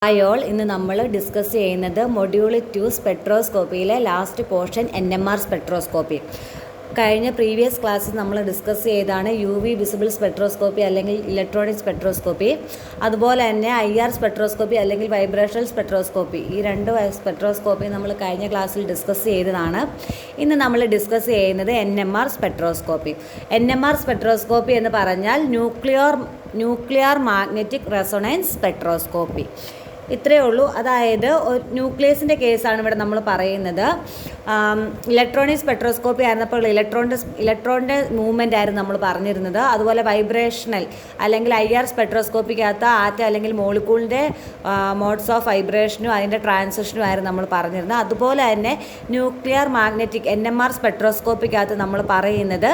Hi all, ഇന്ന് നമ്മൾ discuss ചെയ്യുന്നത് മൊഡ്യൂൾ 2 സ്പെക്ട്രോസ്കോപ്പിയിലെ ലാസ്റ്റ് പോർഷൻ NMR സ്പെക്ട്രോസ്കോപ്പി. കഴിഞ്ഞ പ്രീവിയസ് ക്ലാസ്സിൽ നമ്മൾ ഡിസ്കസ് ചെയ്താണ് UV വിസിബിൾ സ്പെക്ട്രോസ്കോപ്പി അല്ലെങ്കിൽ ഇലക്ട്രോണിക് സ്പെക്ട്രോസ്കോപ്പി, അതുപോലെ തന്നെ IR സ്പെക്ട്രോസ്കോപ്പി അല്ലെങ്കിൽ വൈബ്രേഷണൽ സ്പെക്ട്രോസ്കോപ്പി. ഈ രണ്ട് സ്പെക്ട്രോസ്കോപ്പി നമ്മൾ കഴിഞ്ഞ ക്ലാസ്സിൽ ഡിസ്കസ് ചെയ്തതാണ്. ഇന്ന് നമ്മൾ ഡിസ്കസ് ചെയ്യുന്നത് NMR സ്പെക്ട്രോസ്കോപ്പി. NMR സ്പെക്ട്രോസ്കോപ്പി എന്ന് പറഞ്ഞാൽ ന്യൂക്ലിയർ മാഗ്നറ്റിക് റെസൊണൻസ് സ്പെക്ട്രോസ്കോപ്പി. ഇത്രയേ ഉള്ളൂ. അതായത് ന്യൂക്ലിയസിൻ്റെ കേസാണ് ഇവിടെ നമ്മൾ പറയുന്നത്. ഇലക്ട്രോണിക് സ്പെക്ട്രോസ്കോപ്പി ആയിരുന്നപ്പോൾ ഇലക്ട്രോണിൻ്റെ മൂവ്മെൻ്റ് ആയിരുന്നു നമ്മൾ പറഞ്ഞിരുന്നത്. അതുപോലെ വൈബ്രേഷണൽ അല്ലെങ്കിൽ IR സ്പെക്ട്രോസ്കോപ്പിക്കകത്ത് ആറ്റം അല്ലെങ്കിൽ മോളിക്യൂളിൻ്റെ മോഡ്സ് ഓഫ് വൈബ്രേഷനും അതിൻ്റെ ട്രാൻസിഷനും ആയിരുന്നു നമ്മൾ പറഞ്ഞിരുന്നത്. അതുപോലെ തന്നെ ന്യൂക്ലിയർ മാഗ്നറ്റിക് NMR സ്പെക്ട്രോസ്കോപ്പിക്കകത്ത് നമ്മൾ പറയുന്നത്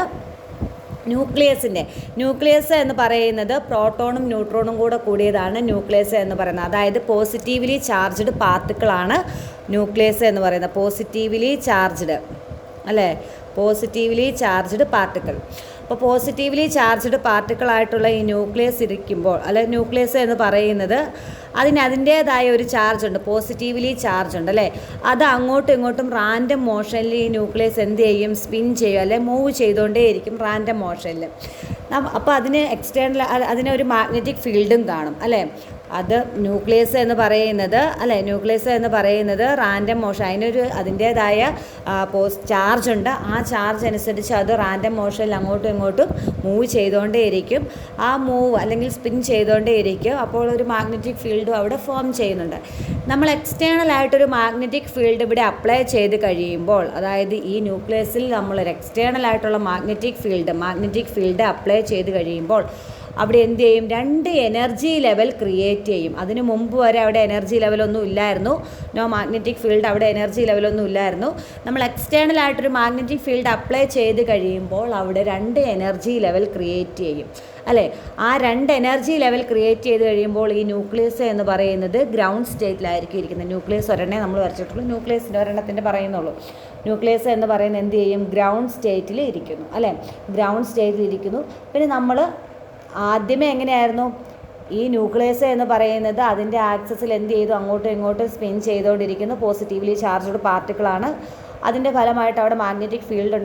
ന്യൂക്ലിയസ് എന്ന് പറയുന്നത് പ്രോട്ടോണും ന്യൂട്രോണും കൂടെ കൂടിയതാണ് ന്യൂക്ലിയസ് എന്ന് പറയുന്നത്. അതായത് പോസിറ്റീവ്ലി ചാർജ്ഡ് പാർട്ടിക്കിളാണ് ന്യൂക്ലിയസ് എന്ന് പറയുന്നത്. Positively charged particle. അപ്പോൾ പോസിറ്റീവ്ലി ചാർജ്ഡ് പാർട്ടിക്കിളായിട്ടുള്ള ഈ ന്യൂക്ലിയസ് ഇരിക്കുമ്പോൾ, അല്ലെങ്കിൽ ന്യൂക്ലിയസ് എന്ന് പറയുന്നത് അതിൻ്റേതായ ഒരു ചാർജ് ഉണ്ട്, പോസിറ്റീവ്ലി ചാർജ് ഉണ്ട് അല്ലേ. അത് അങ്ങോട്ടും ഇങ്ങോട്ടും റാൻഡം മോഷനിൽ ഈ ന്യൂക്ലിയസ് എന്ത് ചെയ്യും, സ്പിൻ ചെയ്യും അല്ലെ മൂവ് ചെയ്തുകൊണ്ടേയിരിക്കും റാൻഡം മോഷനിൽ. അപ്പോൾ അതിനൊരു മാഗ്നറ്റിക് ഫീൽഡും കാണും അല്ലേ. അത് ന്യൂക്ലിയസ് എന്ന് പറയുന്നത് റാൻഡം മോഷൻ, അതിൻ്റേതായ ചാർജ് ഉണ്ട്. ആ ചാർജ് അനുസരിച്ച് അത് റാൻഡം മോഷനിൽ അങ്ങോട്ടും ഇങ്ങോട്ടും മൂവ് ചെയ്തുകൊണ്ടേയിരിക്കും. ആ മൂവ് അല്ലെങ്കിൽ സ്പിൻ ചെയ്തുകൊണ്ടേയിരിക്കും. അപ്പോൾ ഒരു മാഗ്നറ്റിക് ഫീൽഡും അവിടെ ഫോം ചെയ്യുന്നുണ്ട്. നമ്മൾ എക്സ്റ്റേണൽ ആയിട്ടൊരു മാഗ്നറ്റിക് ഫീൽഡ് ഇവിടെ അപ്ലൈ ചെയ്ത് കഴിയുമ്പോൾ, അതായത് ഈ ന്യൂക്ലിയസിൽ നമ്മളൊരു എക്സ്റ്റേണൽ ആയിട്ടുള്ള മാഗ്നറ്റിക് ഫീൽഡ് അപ്ലൈ ചെയ്ത് കഴിയുമ്പോൾ അവിടെ എന്ത് ചെയ്യും, രണ്ട് എനർജി ലെവൽ ക്രിയേറ്റ് ചെയ്യും. അതിനു മുമ്പ് വരെ അവിടെ എനർജി ലെവലൊന്നും ഇല്ലായിരുന്നു. മാഗ്നറ്റിക് ഫീൽഡ് അവിടെ എനർജി ലെവലൊന്നും ഇല്ലായിരുന്നു. നമ്മൾ എക്സ്റ്റേണൽ ആയിട്ടൊരു മാഗ്നറ്റിക് ഫീൽഡ് അപ്ലൈ ചെയ്ത് കഴിയുമ്പോൾ അവിടെ രണ്ട് എനർജി ലെവൽ ക്രിയേറ്റ് ചെയ്യും അല്ലേ. ആ രണ്ട് എനർജി ലെവൽ ക്രിയേറ്റ് ചെയ്ത് കഴിയുമ്പോൾ ഈ ന്യൂക്ലിയസ് എന്ന് പറയുന്നത് ഗ്രൗണ്ട് സ്റ്റേറ്റിലായിരിക്കും ഇരിക്കുന്നത്. ന്യൂക്ലിയസ് ഒരെണ്ണേ നമ്മൾ വരച്ചിട്ടുള്ളൂ, ന്യൂക്ലിയസിൻ്റെ ഒരെണ്ണത്തിൻ്റെ പറയുന്നുള്ളൂ. ന്യൂക്ലിയസ് എന്ന് പറയുന്നത് എന്ത് ചെയ്യും, ഗ്രൗണ്ട് സ്റ്റേറ്റിൽ ഇരിക്കുന്നു അല്ലേ. ഗ്രൗണ്ട് സ്റ്റേറ്റിൽ ഇരിക്കുന്നു. പിന്നെ നമ്മൾ ആദ്യമേ എങ്ങനെയായിരുന്നു, ഈ ന്യൂക്ലിയസ് എന്ന് പറയുന്നത് അതിൻ്റെ ആക്സസിൽ എന്ത് ചെയ്തു, അങ്ങോട്ടും ഇങ്ങോട്ടും സ്പിൻ ചെയ്തുകൊണ്ടിരിക്കുന്നു. പോസിറ്റീവ്ലി ചാർജ്ഡ് പാർട്ടിക്കിളാണ്. അതിൻ്റെ ഫലമായിട്ട് അവിടെ മാഗ്നറ്റിക് ഫീൽഡ്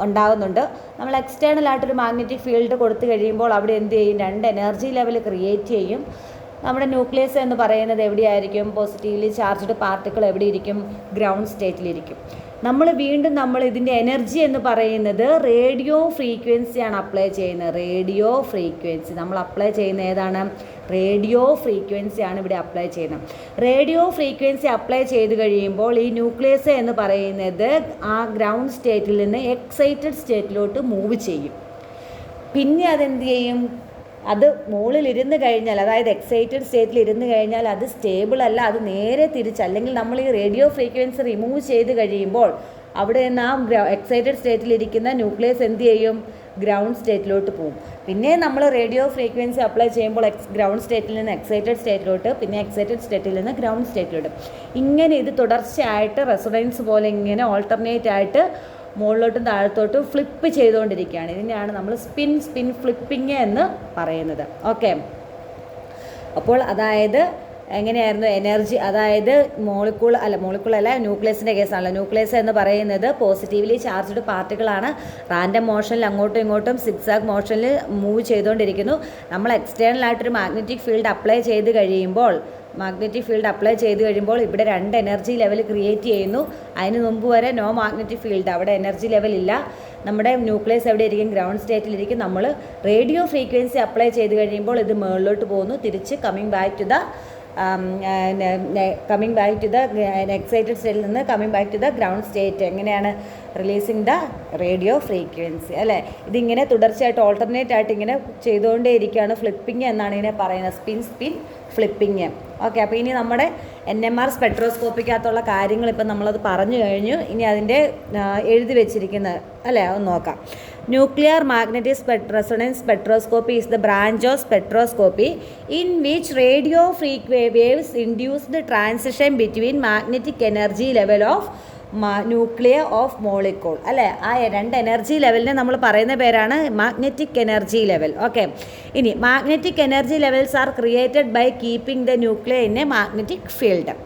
ഉണ്ടാകുന്നുണ്ട്. നമ്മൾ എക്സ്റ്റേണൽ ആയിട്ടൊരു മാഗ്നറ്റിക് ഫീൽഡ് കൊടുത്തു കഴിയുമ്പോൾ അവിടെ എന്ത് ചെയ്യും, രണ്ട് എനർജി ലെവൽ ക്രിയേറ്റ് ചെയ്യും. നമ്മുടെ ന്യൂക്ലിയസ് എന്ന് പറയുന്നത് എവിടെയായിരിക്കും, പോസിറ്റീവ്ലി ചാർജ്ഡ് പാർട്ടിക്കിൾ എവിടെ ഇരിക്കും, ഗ്രൗണ്ട് സ്റ്റേറ്റിലിരിക്കും. നമ്മൾ ഇതിൻ്റെ എനർജി എന്ന് പറയുന്നത് റേഡിയോ ഫ്രീക്വൻസിയാണ് അപ്ലൈ ചെയ്യുന്നത്. റേഡിയോ ഫ്രീക്വൻസി നമ്മൾ അപ്ലൈ ചെയ്യുന്ന ഏതാണ്, റേഡിയോ ഫ്രീക്വൻസിയാണ് ഇവിടെ അപ്ലൈ ചെയ്യുന്നത്. റേഡിയോ ഫ്രീക്വൻസി അപ്ലൈ ചെയ്ത് കഴിയുമ്പോൾ ഈ ന്യൂക്ലിയസ് എന്ന് പറയുന്നത് ആ ഗ്രൗണ്ട് സ്റ്റേറ്റിൽ നിന്ന് എക്സൈറ്റഡ് സ്റ്റേറ്റിലോട്ട് മൂവ് ചെയ്യും. പിന്നെ അതെന്ത് ചെയ്യും, അത് മുകളിലിരുന്ന് കഴിഞ്ഞാൽ, അതായത് എക്സൈറ്റഡ് സ്റ്റേറ്റിൽ ഇരുന്ന് കഴിഞ്ഞാൽ അത് സ്റ്റേബിൾ അല്ല, അത് നേരെ തിരിച്ച്, അല്ലെങ്കിൽ നമ്മൾ ഈ റേഡിയോ ഫ്രീക്വൻസി റിമൂവ് ചെയ്ത് കഴിയുമ്പോൾ അവിടെ നിന്ന് ആ എക്സൈറ്റഡ് സ്റ്റേറ്റിലിരിക്കുന്ന ന്യൂക്ലിയസ് എന്ത് ചെയ്യും, ഗ്രൗണ്ട് സ്റ്റേറ്റിലോട്ട് പോകും. പിന്നെ നമ്മൾ റേഡിയോ ഫ്രീക്വൻസി അപ്ലൈ ചെയ്യുമ്പോൾ ഗ്രൗണ്ട് സ്റ്റേറ്റിൽ നിന്ന് എക്സൈറ്റഡ് സ്റ്റേറ്റിലോട്ട്, പിന്നെ എക്സൈറ്റഡ് സ്റ്റേറ്റിൽ നിന്ന് ഗ്രൗണ്ട് സ്റ്റേറ്റിലോട്ട്, ഇങ്ങനെ ഇത് തുടർച്ചയായിട്ട് റെസൊണൻസ് പോലെ ഇങ്ങനെ ഓൾട്ടർനേറ്റ് ആയിട്ട് മുകളിലോട്ടും താഴത്തോട്ടും ഫ്ലിപ്പ് ചെയ്തുകൊണ്ടിരിക്കുകയാണ്. ഇതിനെയാണ് നമ്മൾ സ്പിൻ ഫ്ലിപ്പിങ് എന്ന് പറയുന്നത്. ഓക്കെ, അപ്പോൾ അതായത് എങ്ങനെയായിരുന്നു എനർജി, അതായത് മോളിക്യൂൾ അല്ല ന്യൂക്ലിയസിൻ്റെ കേസാണല്ലോ. ന്യൂക്ലിയസ് എന്ന് പറയുന്നത് പോസിറ്റീവ്ലി ചാർജ്ഡ് പാർട്ടിക്കിളാണ്. റാൻഡം മോഷനിൽ അങ്ങോട്ടും ഇങ്ങോട്ടും സിഗ്സാഗ് മോഷനിൽ മൂവ് ചെയ്തുകൊണ്ടിരിക്കുന്നു. നമ്മൾ എക്സ്റ്റേണൽ ആയിട്ടൊരു മാഗ്നറ്റിക് ഫീൽഡ് അപ്ലൈ ചെയ്ത് കഴിയുമ്പോൾ ഇവിടെ രണ്ട് എനർജി ലെവൽ ക്രിയേറ്റ് ചെയ്യുന്നു. അതിന് മുമ്പ് വരെ നോ മാഗ്നറ്റിക് ഫീൽഡ്, അവിടെ എനർജി ലെവൽ ഇല്ല. നമ്മുടെ ന്യൂക്ലിയസ് എവിടെ ഇരിക്കും, ഗ്രൗണ്ട് സ്റ്റേറ്റിലിരിക്കും. നമ്മൾ റേഡിയോ ഫ്രീക്വൻസി അപ്ലൈ ചെയ്ത് കഴിയുമ്പോൾ ഇത് മുകളിലോട്ട് പോകുന്നു, തിരിച്ച് coming back to the excited സ്റ്റേറ്റിൽ നിന്ന് coming back to the ground state. എങ്ങനെയാണ്, റിലീസിങ് ദ റേഡിയോ ഫ്രീക്വൻസി അല്ലേ. ഇതിങ്ങനെ തുടർച്ചയായിട്ട് ഓൾട്ടർനേറ്റ് ആയിട്ട് ഇങ്ങനെ ചെയ്തുകൊണ്ടേ ഇരിക്കുകയാണ്. ഫ്ലിപ്പിംഗ് എന്നാണ് ഇതിനെ പറയുന്നത്, സ്പിൻ ഫ്ലിപ്പിംഗ്. ഓക്കെ, അപ്പോൾ ഇനി നമ്മുടെ NMR സ്പെക്ട്രോസ്കോപ്പിക്കകത്തുള്ള കാര്യങ്ങൾ ഇപ്പം നമ്മളത് പറഞ്ഞു കഴിഞ്ഞു. ഇനി അതിൻ്റെ എഴുതി വെച്ചിരിക്കുന്നത് അല്ലേ, ഒന്ന് നോക്കാം. Nuclear magnetic resonance spectroscopy is the branch of spectroscopy in which radio waves induce the transition between magnetic energy level of nuclear of molecule അല്ലേ. ആ രണ്ട് എനർജി ലെവലിനെ നമ്മൾ പറയുന്ന പേരാണ് മാഗ്നറ്റിക് എനർജി ലെവൽ. ഓക്കെ, ഇനി magnetic energy levels are created by keeping the nuclear in a magnetic field.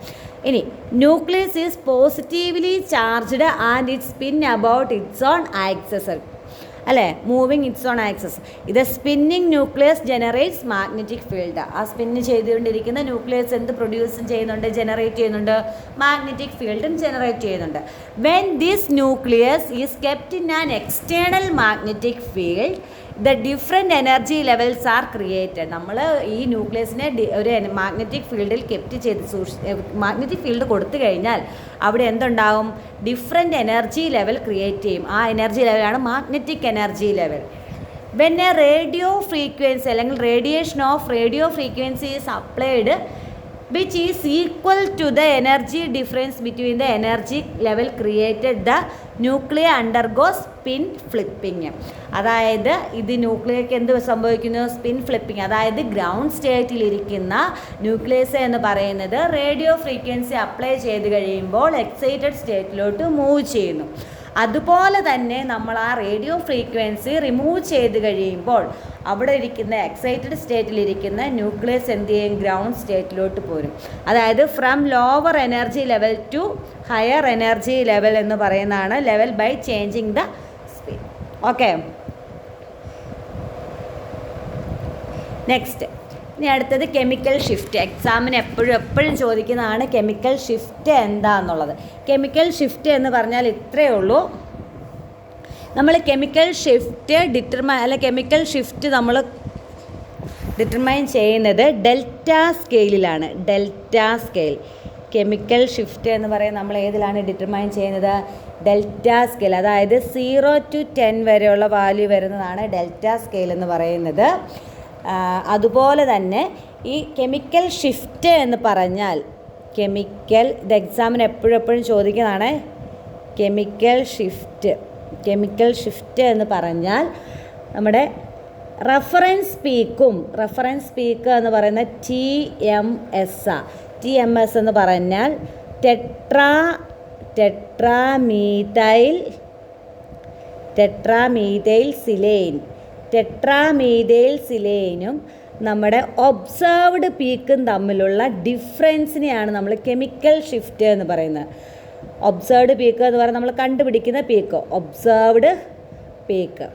ഇനി nucleus is positively charged and it spin about its own axis അല്ലേ, മൂവിങ് ഇറ്റ്സ് ഓൺ ആക്സസ്. ഇത് spinning nucleus generates magnetic field. ആ spin ചെയ്തുകൊണ്ടിരിക്കുന്ന nucleus എന്ത് പ്രൊഡ്യൂസും ചെയ്യുന്നുണ്ട്, generate ചെയ്യുന്നുണ്ട്, magnetic ഫീൽഡും ജനറേറ്റ് ചെയ്യുന്നുണ്ട്. When this nucleus is kept in an external magnetic field the different energy levels are created. നമ്മൾ ഈ ന്യൂക്ലിയസിനെ ഒരു മാഗ്നറ്റിക് ഫീൽഡിൽ കെപ്റ്റ് ചെയ്ത് മാഗ്നറ്റിക് ഫീൽഡ് കൊടുത്തു കഴിഞ്ഞാൽ അവിടെ എന്തുണ്ടാവും, ഡിഫറെൻറ്റ് എനർജി ലെവൽ ക്രിയേറ്റ് ചെയ്യും. ആ എനർജി ലെവലാണ് magnetic energy level. When a radio frequency അല്ലെങ്കിൽ radiation of radio frequency is applied which is equal to the energy difference between the energy level created, the nucleus undergoes spin flipping. അതായത് ഇത് ന്യൂക്ലിയർക്ക് എന്ത് സംഭവിക്കുന്നു, spin flipping. അതായത് ground സ്റ്റേറ്റിലിരിക്കുന്ന nucleus എന്ന് പറയുന്നത് radio frequency apply ചെയ്ത് കഴിയുമ്പോൾ എക്സൈറ്റഡ് സ്റ്റേറ്റിലോട്ട് മൂവ് ചെയ്യുന്നു. അതുപോലെ തന്നെ നമ്മൾ ആ റേഡിയോ ഫ്രീക്വൻസി റിമൂവ് ചെയ്ത് കഴിയുമ്പോൾ അവിടെ ഇരിക്കുന്ന എക്സൈറ്റഡ് സ്റ്റേറ്റിലിരിക്കുന്ന ന്യൂക്ലിയസ് എന്ത് ചെയ്യും, ഗ്രൗണ്ട് സ്റ്റേറ്റിലോട്ട് പോരും. അതായത് from lower energy level to higher energy level എന്ന് പറയുന്നതാണ് level by changing the speed. Okay, next ഇനി അടുത്തത് കെമിക്കൽ ഷിഫ്റ്റ്. എക്സാമിന് എപ്പോഴും ചോദിക്കുന്നതാണ് കെമിക്കൽ ഷിഫ്റ്റ് എന്താണെന്നുള്ളത്. കെമിക്കൽ ഷിഫ്റ്റ് എന്ന് പറഞ്ഞാൽ ഇത്രയേ ഉള്ളൂ. നമ്മൾ കെമിക്കൽ ഷിഫ്റ്റ് കെമിക്കൽ ഷിഫ്റ്റ് നമ്മൾ ഡിറ്റർമൈൻ ചെയ്യുന്നത് ഡെൽറ്റ സ്കെയിലിലാണ്. ഡെൽറ്റ സ്കെയിൽ കെമിക്കൽ ഷിഫ്റ്റ് എന്ന് പറയുന്നത് നമ്മൾ ഏതിലാണ് ഡിറ്റർമൈൻ ചെയ്യുന്നത്, ഡെൽറ്റ സ്കെയിൽ. അതായത് 0 to 10 വരെയുള്ള വാല്യൂ വരുന്നതാണ് ഡെൽറ്റ സ്കെയിൽ എന്ന് പറയുന്നത്. അതുപോലെ തന്നെ ഈ കെമിക്കൽ ഷിഫ്റ്റ് എന്ന് പറഞ്ഞാൽ ഇത് എക്സാമിന് എപ്പോഴും ചോദിക്കുന്നതാണ്. കെമിക്കൽ ഷിഫ്റ്റ് എന്ന് പറഞ്ഞാൽ നമ്മുടെ റഫറൻസ് പീക്ക് എന്ന് പറയുന്ന TMS എന്ന് പറഞ്ഞാൽ ടെട്രാമീഥൈൽ സിലെയിനും നമ്മുടെ ഒബ്സർവ്ഡ് പീക്കും തമ്മിലുള്ള ഡിഫറൻസിനെയാണ് നമ്മൾ കെമിക്കൽ ഷിഫ്റ്റ് എന്ന് പറയുന്നത്. ഒബ്സർവ്ഡ് പീക്ക് എന്ന് പറയുന്നത് നമ്മൾ കണ്ടുപിടിക്കുന്ന പീക്ക്, ഒബ്സർവ്ഡ് പീക്ക്.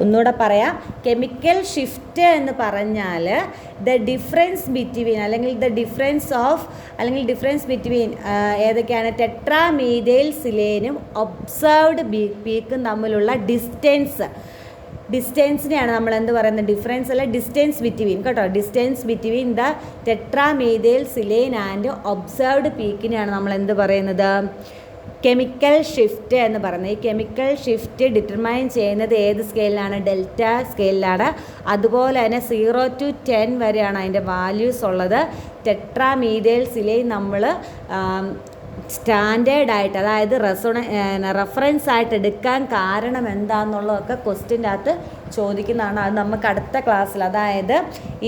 ഒന്നുകൂടെ പറയാം, കെമിക്കൽ ഷിഫ്റ്റ് എന്ന് പറഞ്ഞാൽ ദ ഡിഫറൻസ് ബിറ്റ്വീൻ ഏതൊക്കെയാണ്, ടെട്രാമീഥൈൽ സിലേനും ഒബ്സർവ്ഡ് പീക്കും തമ്മിലുള്ള ഡിസ്റ്റൻസിനെയാണ് നമ്മൾ എന്ത് പറയുന്നത്, ഡിഫറൻസ് അല്ല ഡിസ്റ്റൻസ് ബിറ്റ്വീൻ കേട്ടോ. Distance between the tetramethyl silane and observed പീക്കിനെയാണ് നമ്മൾ എന്ത് പറയുന്നത്, കെമിക്കൽ ഷിഫ്റ്റ് എന്ന് പറയുന്നത്. ഈ കെമിക്കൽ ഷിഫ്റ്റ് ഡിറ്റർമൈൻ ചെയ്യുന്നത് ഏത് സ്കെയിലാണ്, ഡെൽറ്റ സ്കെയിലാണ്. അതുപോലെ തന്നെ 0 to 10 വരെയാണ് അതിൻ്റെ വാല്യൂസ് ഉള്ളത്. ടെട്രാമീഥൈൽ സിലെയിൻ നമ്മൾ സ്റ്റാൻഡേർഡായിട്ട്, അതായത് റെഫറൻസ് ആയിട്ട് എടുക്കാൻ കാരണം എന്താണെന്നുള്ളതൊക്കെ ക്വസ്റ്റ്യൻ്റെ അകത്ത് ചോദിക്കുന്നതാണ്. അത് നമുക്ക് അടുത്ത ക്ലാസ്സിൽ, അതായത്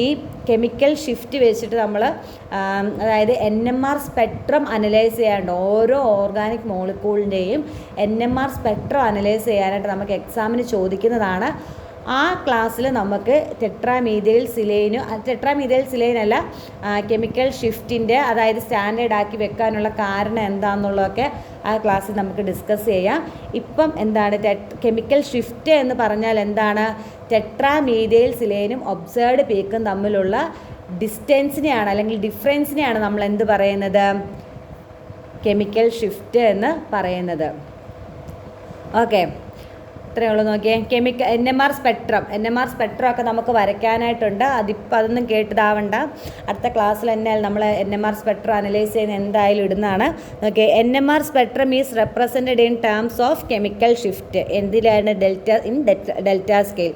ഈ കെമിക്കൽ ഷിഫ്റ്റ് വെച്ചിട്ട് നമ്മൾ അതായത് NMR സ്പെക്ട്രം അനലൈസ് ചെയ്യാണ്ട് ഓരോ ഓർഗാനിക് മോളിക്യൂളിൻ്റെയും NMR സ്പെക്ട്രം അനലൈസ് ചെയ്യാനായിട്ട് നമുക്ക് എക്സാമിന് ചോദിക്കുന്നതാണ്. ആ ക്ലാസ്സിൽ നമുക്ക് ടെട്രാമീഥൈൽ സിലെയിൻ അല്ല കെമിക്കൽ ഷിഫ്റ്റിൻ്റെ അതായത് സ്റ്റാൻഡേർഡ് ആക്കി വെക്കാനുള്ള കാരണം എന്താണെന്നുള്ളതൊക്കെ ആ ക്ലാസ്സിൽ നമുക്ക് ഡിസ്കസ് ചെയ്യാം. ഇപ്പം എന്താണ് കെമിക്കൽ ഷിഫ്റ്റ് എന്ന് പറഞ്ഞാൽ എന്താണ്, ടെട്രാമീഥൈൽ സിലെയിനും ഒബ്സർവ്ഡ് പീക്കും തമ്മിലുള്ള ഡിസ്റ്റൻസിനെയാണ് അല്ലെങ്കിൽ ഡിഫറൻസിനെയാണ് നമ്മൾ എന്ത് പറയുന്നത്, കെമിക്കൽ ഷിഫ്റ്റ് എന്ന് പറയുന്നത്. ഓക്കെ, ഇത്രയേ ഉള്ളൂ. നോക്കിയേ, NMR സ്പെക്ട്രം ഒക്കെ നമുക്ക് വരയ്ക്കാനായിട്ടുണ്ട്. അതൊന്നും കേട്ടതാവണ്ട, അടുത്ത ക്ലാസ്സിൽ തന്നെ നമ്മൾ NMR സ്പെക്ട്രം അനലൈസ് ചെയ്യുന്ന എന്തായാലും ഇടുന്നതാണ്. നോക്കിയേ, NMR spectrum is represented in terms of chemical shift. എന്തിലാണ്, delta scale.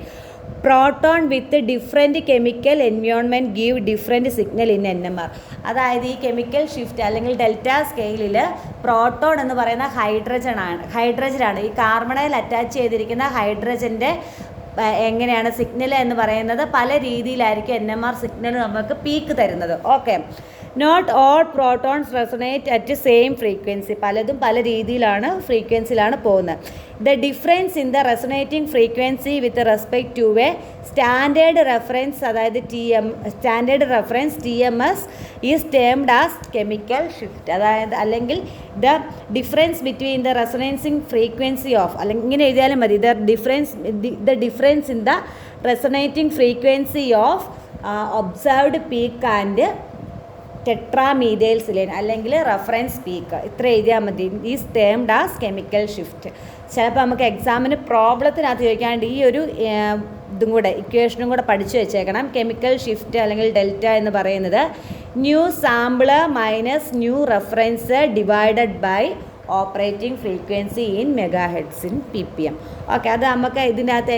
Proton with different chemical environment give different signal in NMR. അതായത് ഈ കെമിക്കൽ ഷിഫ്റ്റ് അല്ലെങ്കിൽ ഡെൽറ്റ സ്കെയിലിൽ പ്രോട്ടോൺ എന്ന് പറയുന്ന ഹൈഡ്രജനാണ്. ഈ കാർബണയിൽ അറ്റാച്ച് ചെയ്തിരിക്കുന്ന ഹൈഡ്രജൻ്റെ എങ്ങനെയാണ് സിഗ്നൽ എന്ന് പറയുന്നത്, പല രീതിയിലായിരിക്കും NMR സിഗ്നൽ നമുക്ക് പീക്ക് തരുന്നത്. Okay, not all protons resonate at same frequency. പലതും പല രീതിയിലാണ് ഫ്രീക്വൻസിയിലാണ് പോകുന്നത്. The difference in the resonating frequency with respect to a standard reference, അതായത് standard reference TMS is termed as chemical shift. അതായത് അല്ലെങ്കിൽ the difference between the resonancing frequency of, അല്ലെങ്കിൽ ഇങ്ങനെ എഴുതിയാലും മതി, the difference in the resonating frequency of observed peak and tetramethylsilane അല്ലെങ്കിൽ reference peak, ഇത്ര എഴുതിയാൽ മതി. Is termed as chemical shift. ചിലപ്പോൾ നമുക്ക് എക്സാമിന് പ്രോബ്ലത്തിനകത്ത് ചോദിക്കാണ്ട് ഈ ഒരു ഇതും കൂടെ ഇക്വേഷനും കൂടെ പഠിച്ചു വെച്ചേക്കണം. കെമിക്കൽ ഷിഫ്റ്റ് അല്ലെങ്കിൽ ഡെൽറ്റ എന്ന് പറയുന്നത് new sample minus new reference divided by operating frequency in megahertz in PPM. Okay, അത് നമുക്ക് ഇതിനകത്ത്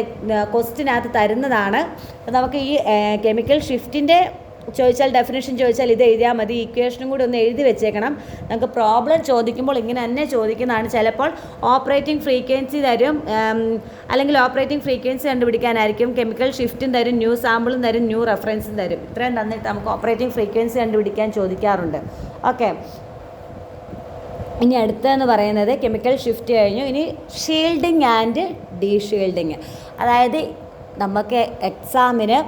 ക്വസ്റ്റിനകത്ത് തരുന്നതാണ്. അപ്പോൾ നമുക്ക് ഈ കെമിക്കൽ ഷിഫ്റ്റിൻ്റെ ഡെഫിനേഷൻ ചോദിച്ചാൽ ഇത് എഴുതിയാൽ മതി. ഇക്വേഷനും കൂടി ഒന്ന് എഴുതി വെച്ചേക്കണം. നമുക്ക് പ്രോബ്ലം ചോദിക്കുമ്പോൾ ഇങ്ങനെ തന്നെ ചോദിക്കുന്നതാണ്. ചിലപ്പോൾ ഓപ്പറേറ്റിംഗ് ഫ്രീക്വൻസി തരും, അല്ലെങ്കിൽ ഓപ്പറേറ്റിംഗ് ഫ്രീക്വൻസി കണ്ടുപിടിക്കാനായിരിക്കും. കെമിക്കൽ ഷിഫ്റ്റും തരും, ന്യൂ സാമ്പിളും തരും, ന്യൂ റെഫറൻസും തരും. ഇത്രയും തന്നിട്ട് നമുക്ക് ഓപ്പറേറ്റിംഗ് ഫ്രീക്വൻസി കണ്ടുപിടിക്കാൻ ചോദിക്കാറുണ്ട്. ഓക്കെ, ഇനി അടുത്തതെന്ന് പറയുന്നത് കെമിക്കൽ ഷിഫ്റ്റ് കഴിഞ്ഞു. ഇനി ഷീൽഡിങ് ആൻഡ് ഡീഷീൽഡിങ്. അതായത് നമുക്ക് എക്സാമിന്